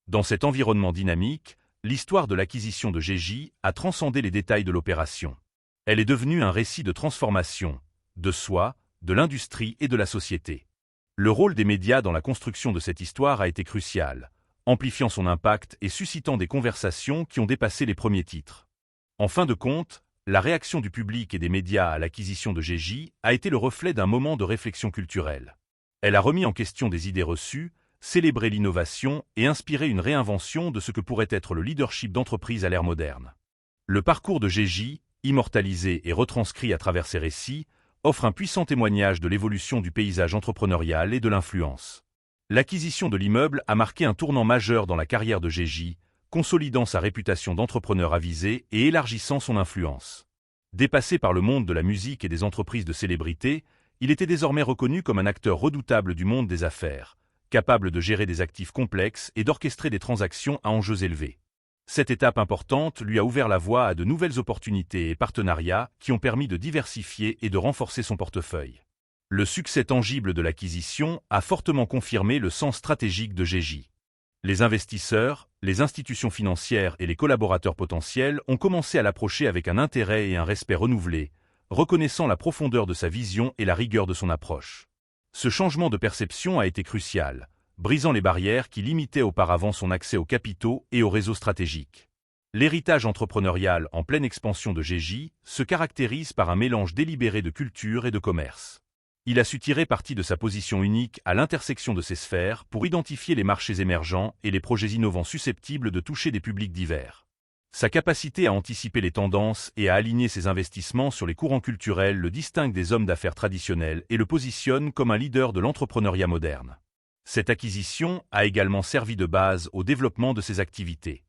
Dans cet environnement dynamique, l'histoire de l'acquisition de Gégis a transcendé les détails de l'opération. Elle est devenue un récit de transformation, de soi, de l'industrie et de la société. Le rôle des médias dans la construction de cette histoire a été crucial, amplifiant son impact et suscitant des conversations qui ont dépassé les premiers titres. En fin de compte, la réaction du public et des médias à l'acquisition de Gégis a été le reflet d'un moment de réflexion culturelle. Elle a remis en question des idées reçues, célébré l'innovation et inspiré une réinvention de ce que pourrait être le leadership d'entreprise à l'ère moderne. Le parcours de Gégis, immortalisé et retranscrit à travers ses récits, offre un puissant témoignage de l'évolution du paysage entrepreneurial et de l'influence. L'acquisition de l'immeuble a marqué un tournant majeur dans la carrière de Gégis, consolidant sa réputation d'entrepreneur avisé et élargissant son influence. Dépassé par le monde de la musique et des entreprises de célébrité, il était désormais reconnu comme un acteur redoutable du monde des affaires, capable de gérer des actifs complexes et d'orchestrer des transactions à enjeux élevés. Cette étape importante lui a ouvert la voie à de nouvelles opportunités et partenariats qui ont permis de diversifier et de renforcer son portefeuille. Le succès tangible de l'acquisition a fortement confirmé le sens stratégique de GJ. Les investisseurs, les institutions financières et les collaborateurs potentiels ont commencé à l'approcher avec un intérêt et un respect renouvelés, reconnaissant la profondeur de sa vision et la rigueur de son approche. Ce changement de perception a été crucial, brisant les barrières qui limitaient auparavant son accès aux capitaux et aux réseaux stratégiques. L'héritage entrepreneurial en pleine expansion de GJ se caractérise par un mélange délibéré de culture et de commerce. Il a su tirer parti de sa position unique à l'intersection de ces sphères pour identifier les marchés émergents et les projets innovants susceptibles de toucher des publics divers. Sa capacité à anticiper les tendances et à aligner ses investissements sur les courants culturels le distingue des hommes d'affaires traditionnels et le positionne comme un leader de l'entrepreneuriat moderne. Cette acquisition a également servi de base au développement de ses activités.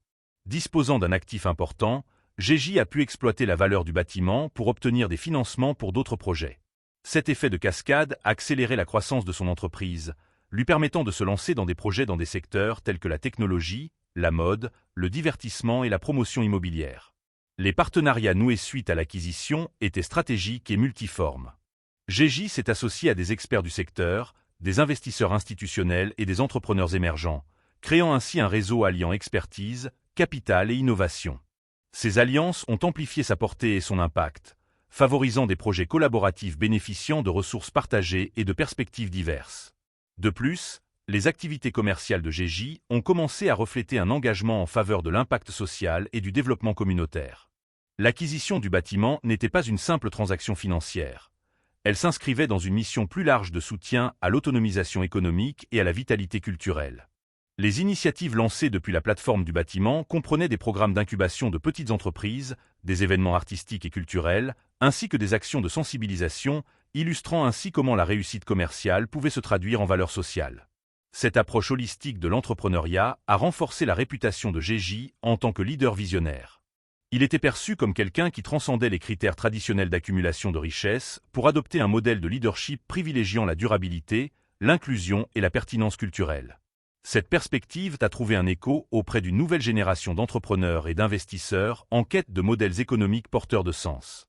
Disposant d'un actif important, GJ a pu exploiter la valeur du bâtiment pour obtenir des financements pour d'autres projets. Cet effet de cascade a accéléré la croissance de son entreprise, lui permettant de se lancer dans des projets dans des secteurs tels que la technologie, la mode, le divertissement et la promotion immobilière. Les partenariats noués suite à l'acquisition étaient stratégiques et multiformes. GJ s'est associé à des experts du secteur, des investisseurs institutionnels et des entrepreneurs émergents, créant ainsi un réseau alliant expertise, capital et innovation. Ces alliances ont amplifié sa portée et son impact, favorisant des projets collaboratifs bénéficiant de ressources partagées et de perspectives diverses. De plus, les activités commerciales de GJ ont commencé à refléter un engagement en faveur de l'impact social et du développement communautaire. L'acquisition du bâtiment n'était pas une simple transaction financière. Elle s'inscrivait dans une mission plus large de soutien à l'autonomisation économique et à la vitalité culturelle. Les initiatives lancées depuis la plateforme du bâtiment comprenaient des programmes d'incubation de petites entreprises, des événements artistiques et culturels, ainsi que des actions de sensibilisation, illustrant ainsi comment la réussite commerciale pouvait se traduire en valeur sociale. Cette approche holistique de l'entrepreneuriat a renforcé la réputation de GJ en tant que leader visionnaire. Il était perçu comme quelqu'un qui transcendait les critères traditionnels d'accumulation de richesses pour adopter un modèle de leadership privilégiant la durabilité, l'inclusion et la pertinence culturelle. Cette perspective a trouvé un écho auprès d'une nouvelle génération d'entrepreneurs et d'investisseurs en quête de modèles économiques porteurs de sens.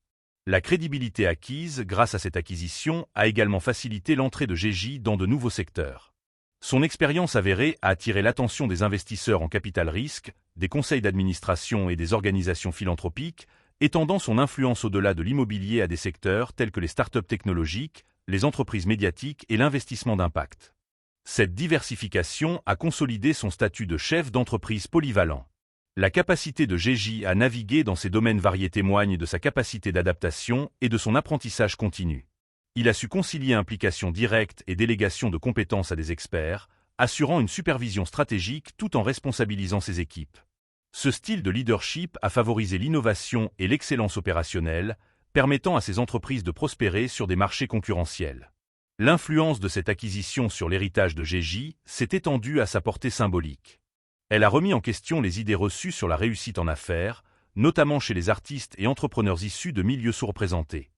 La crédibilité acquise grâce à cette acquisition a également facilité l'entrée de GJ dans de nouveaux secteurs. Son expérience avérée a attiré l'attention des investisseurs en capital risque, des conseils d'administration et des organisations philanthropiques, étendant son influence au-delà de l'immobilier à des secteurs tels que les startups technologiques, les entreprises médiatiques et l'investissement d'impact. Cette diversification a consolidé son statut de chef d'entreprise polyvalent. La capacité de GJ à naviguer dans ces domaines variés témoigne de sa capacité d'adaptation et de son apprentissage continu. Il a su concilier implication directe et délégation de compétences à des experts, assurant une supervision stratégique tout en responsabilisant ses équipes. Ce style de leadership a favorisé l'innovation et l'excellence opérationnelle, permettant à ces entreprises de prospérer sur des marchés concurrentiels. L'influence de cette acquisition sur l'héritage de GJ s'est étendue à sa portée symbolique. Elle a remis en question les idées reçues sur la réussite en affaires, notamment chez les artistes et entrepreneurs issus de milieux sous-représentés.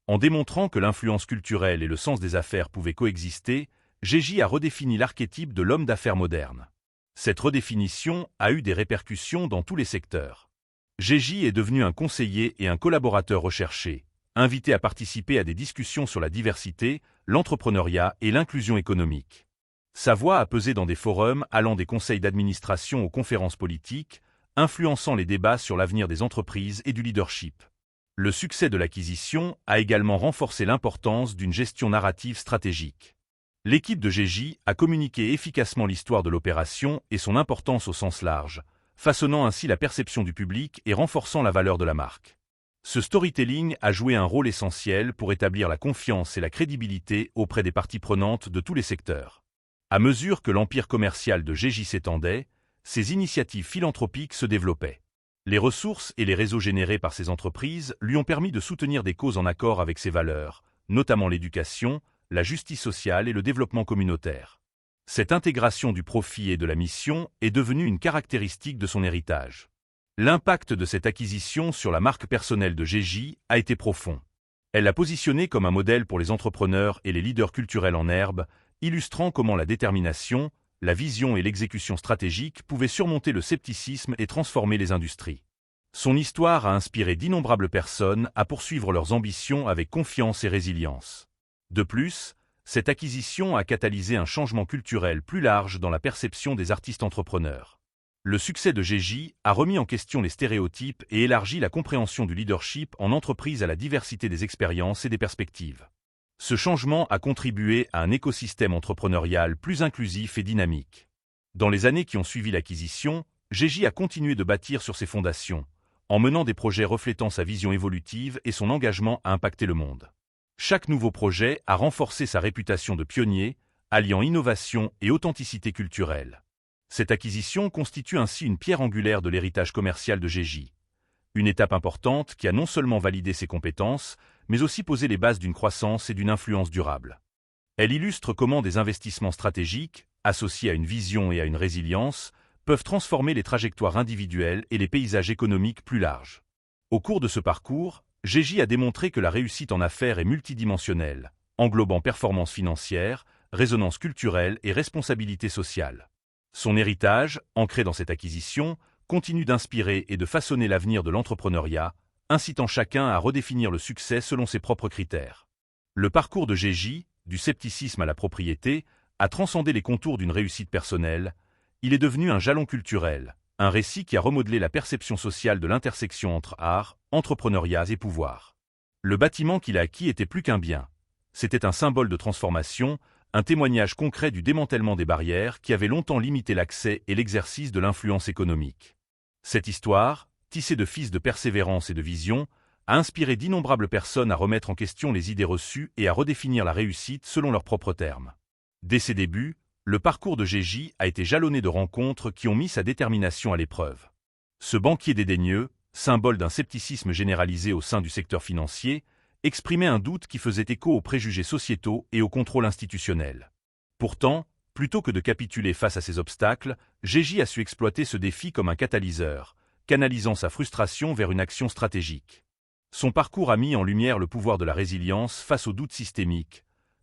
En démontrant que l'influence culturelle et le sens des affaires pouvaient coexister, GJ a redéfini l'archétype de l'homme d'affaires moderne. Cette redéfinition a eu des répercussions dans tous les secteurs. GJ est devenu un conseiller et un collaborateur recherché, invité à participer à des discussions sur la diversité, l'entrepreneuriat et l'inclusion économique. Sa voix a pesé dans des forums allant des conseils d'administration aux conférences politiques, influençant les débats sur l'avenir des entreprises et du leadership. Le succès de l'acquisition a également renforcé l'importance d'une gestion narrative stratégique. L'équipe de GJ a communiqué efficacement l'histoire de l'opération et son importance au sens large, façonnant ainsi la perception du public et renforçant la valeur de la marque. Ce storytelling a joué un rôle essentiel pour établir la confiance et la crédibilité auprès des parties prenantes de tous les secteurs. À mesure que l'empire commercial de GJ s'étendait, ses initiatives philanthropiques se développaient. Les ressources et les réseaux générés par ces entreprises lui ont permis de soutenir des causes en accord avec ses valeurs, notamment l'éducation, la justice sociale et le développement communautaire. Cette intégration du profit et de la mission est devenue une caractéristique de son héritage. L'impact de cette acquisition sur la marque personnelle de Gégy a été profond. Elle l'a positionné comme un modèle pour les entrepreneurs et les leaders culturels en herbe, illustrant comment la détermination, la vision et l'exécution stratégique pouvaient surmonter le scepticisme et transformer les industries. Son histoire a inspiré d'innombrables personnes à poursuivre leurs ambitions avec confiance et résilience. De plus, cette acquisition a catalysé un changement culturel plus large dans la perception des artistes entrepreneurs. Le succès de Gégy a remis en question les stéréotypes et élargi la compréhension du leadership en entreprise à la diversité des expériences et des perspectives. Ce changement a contribué à un écosystème entrepreneurial plus inclusif et dynamique. Dans les années qui ont suivi l'acquisition, Gégy a continué de bâtir sur ses fondations, en menant des projets reflétant sa vision évolutive et son engagement à impacter le monde. Chaque nouveau projet a renforcé sa réputation de pionnier, alliant innovation et authenticité culturelle. Cette acquisition constitue ainsi une pierre angulaire de l'héritage commercial de Gégy. Une étape importante qui a non seulement validé ses compétences, mais aussi posé les bases d'une croissance et d'une influence durable. Elle illustre comment des investissements stratégiques, associés à une vision et à une résilience, peuvent transformer les trajectoires individuelles et les paysages économiques plus larges. Au cours de ce parcours, Gégy a démontré que la réussite en affaires est multidimensionnelle, englobant performance financière, résonance culturelle et responsabilité sociale. Son héritage, ancré dans cette acquisition, continue d'inspirer et de façonner l'avenir de l'entrepreneuriat, incitant chacun à redéfinir le succès selon ses propres critères. Le parcours de Gégy, du scepticisme à la propriété, a transcendé les contours d'une réussite personnelle. Il est devenu un jalon culturel, un récit qui a remodelé la perception sociale de l'intersection entre art, entrepreneuriat et pouvoir. Le bâtiment qu'il a acquis était plus qu'un bien. C'était un symbole de transformation, un témoignage concret du démantèlement des barrières qui avaient longtemps limité l'accès et l'exercice de l'influence économique. Cette histoire, tissée de fils de persévérance et de vision, a inspiré d'innombrables personnes à remettre en question les idées reçues et à redéfinir la réussite selon leurs propres termes. Dès ses débuts, le parcours de Gégy a été jalonné de rencontres qui ont mis sa détermination à l'épreuve. Ce banquier dédaigneux, symbole d'un scepticisme généralisé au sein du secteur financier, exprimait un doute qui faisait écho aux préjugés sociétaux et au contrôle institutionnel. Pourtant, plutôt que de capituler face à ces obstacles, Gégy a su exploiter ce défi comme un catalyseur, canalisant sa frustration vers une action stratégique. Son parcours a mis en lumière le pouvoir de la résilience face aux doutes systémiques,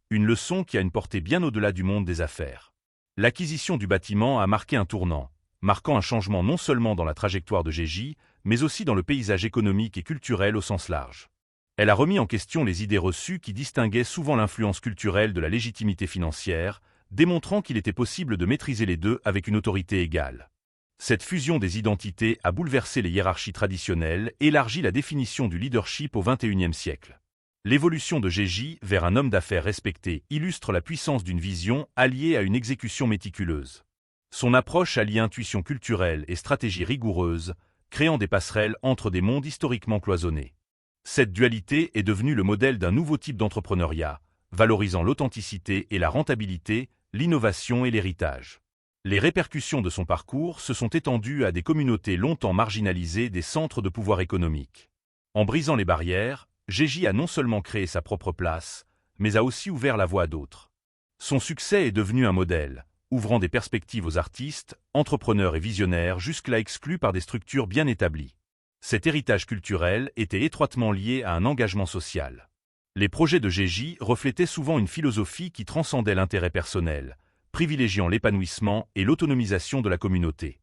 une leçon qui a une portée bien au-delà du monde des affaires. L'acquisition du bâtiment a marqué un tournant, marquant un changement non seulement dans la trajectoire de Gégy, mais aussi dans le paysage économique et culturel au sens large. Elle a remis en question les idées reçues qui distinguaient souvent l'influence culturelle de la légitimité financière, démontrant qu'il était possible de maîtriser les deux avec une autorité égale. Cette fusion des identités a bouleversé les hiérarchies traditionnelles et élargi la définition du leadership au XXIe siècle. L'évolution de Gégy vers un homme d'affaires respecté illustre la puissance d'une vision alliée à une exécution méticuleuse. Son approche allie intuition culturelle et stratégie rigoureuse, créant des passerelles entre des mondes historiquement cloisonnés. Cette dualité est devenue le modèle d'un nouveau type d'entrepreneuriat, valorisant l'authenticité et la rentabilité, l'innovation et l'héritage. Les répercussions de son parcours se sont étendues à des communautés longtemps marginalisées des centres de pouvoir économique. En brisant les barrières, Gégy a non seulement créé sa propre place, mais a aussi ouvert la voie à d'autres. Son succès est devenu un modèle, ouvrant des perspectives aux artistes, entrepreneurs et visionnaires jusque-là exclus par des structures bien établies. Cet héritage culturel était étroitement lié à un engagement social. Les projets de Gégy reflétaient souvent une philosophie qui transcendait l'intérêt personnel, privilégiant l'épanouissement et l'autonomisation de la communauté.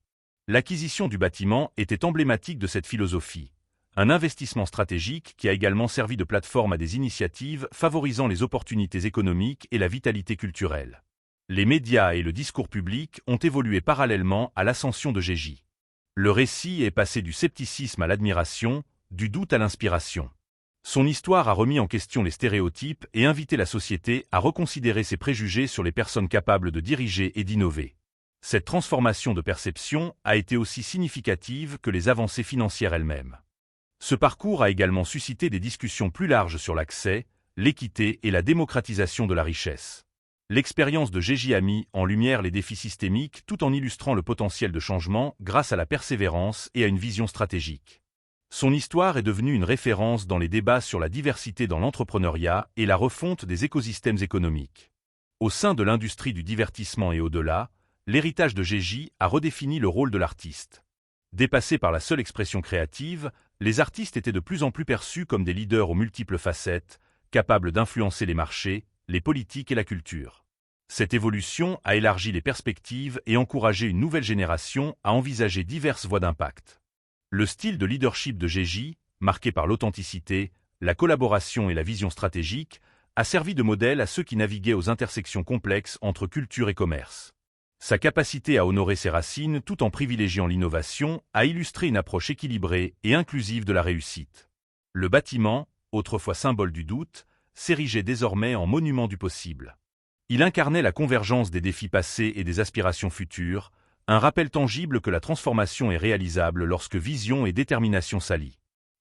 L'acquisition du bâtiment était emblématique de cette philosophie, un investissement stratégique qui a également servi de plateforme à des initiatives favorisant les opportunités économiques et la vitalité culturelle. Les médias et le discours public ont évolué parallèlement à l'ascension de Gégy. Le récit est passé du scepticisme à l'admiration, du doute à l'inspiration. Son histoire a remis en question les stéréotypes et invité la société à reconsidérer ses préjugés sur les personnes capables de diriger et d'innover. Cette transformation de perception a été aussi significative que les avancées financières elles-mêmes. Ce parcours a également suscité des discussions plus larges sur l'accès, l'équité et la démocratisation de la richesse. L'expérience de Gégy a mis en lumière les défis systémiques tout en illustrant le potentiel de changement grâce à la persévérance et à une vision stratégique. Son histoire est devenue une référence dans les débats sur la diversité dans l'entrepreneuriat et la refonte des écosystèmes économiques. Au sein de l'industrie du divertissement et au-delà, l'héritage de Gégis a redéfini le rôle de l'artiste. Dépassés par la seule expression créative, les artistes étaient de plus en plus perçus comme des leaders aux multiples facettes, capables d'influencer les marchés, les politiques et la culture. Cette évolution a élargi les perspectives et encouragé une nouvelle génération à envisager diverses voies d'impact. Le style de leadership de Gégis, marqué par l'authenticité, la collaboration et la vision stratégique, a servi de modèle à ceux qui naviguaient aux intersections complexes entre culture et commerce. Sa capacité à honorer ses racines tout en privilégiant l'innovation a illustré une approche équilibrée et inclusive de la réussite. Le bâtiment, autrefois symbole du doute, s'érigeait désormais en monument du possible. Il incarnait la convergence des défis passés et des aspirations futures, un rappel tangible que la transformation est réalisable lorsque vision et détermination s'allient.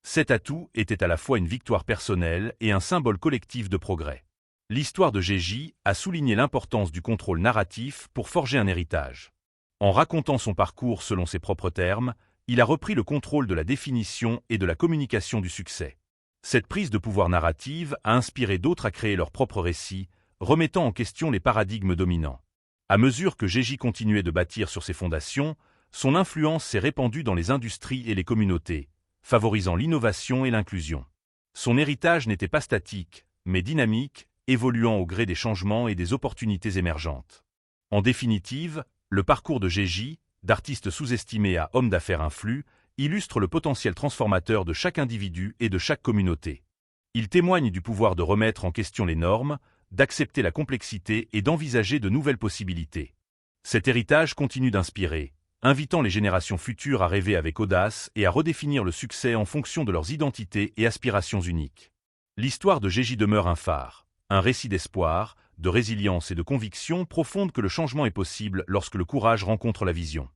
Cet atout était à la fois une victoire personnelle et un symbole collectif de progrès. L'histoire de Gégis a souligné l'importance du contrôle narratif pour forger un héritage. En racontant son parcours selon ses propres termes, il a repris le contrôle de la définition et de la communication du succès. Cette prise de pouvoir narrative a inspiré d'autres à créer leurs propres récits, remettant en question les paradigmes dominants. À mesure que Gégis continuait de bâtir sur ses fondations, son influence s'est répandue dans les industries et les communautés, favorisant l'innovation et l'inclusion. Son héritage n'était pas statique, mais dynamique, évoluant au gré des changements et des opportunités émergentes. En définitive, le parcours de Gégis, d'artiste sous-estimé à homme d'affaires influent, illustre le potentiel transformateur de chaque individu et de chaque communauté. Il témoigne du pouvoir de remettre en question les normes, d'accepter la complexité et d'envisager de nouvelles possibilités. Cet héritage continue d'inspirer, invitant les générations futures à rêver avec audace et à redéfinir le succès en fonction de leurs identités et aspirations uniques. L'histoire de Gégis demeure un phare, un récit d'espoir, de résilience et de conviction profonde que le changement est possible lorsque le courage rencontre la vision.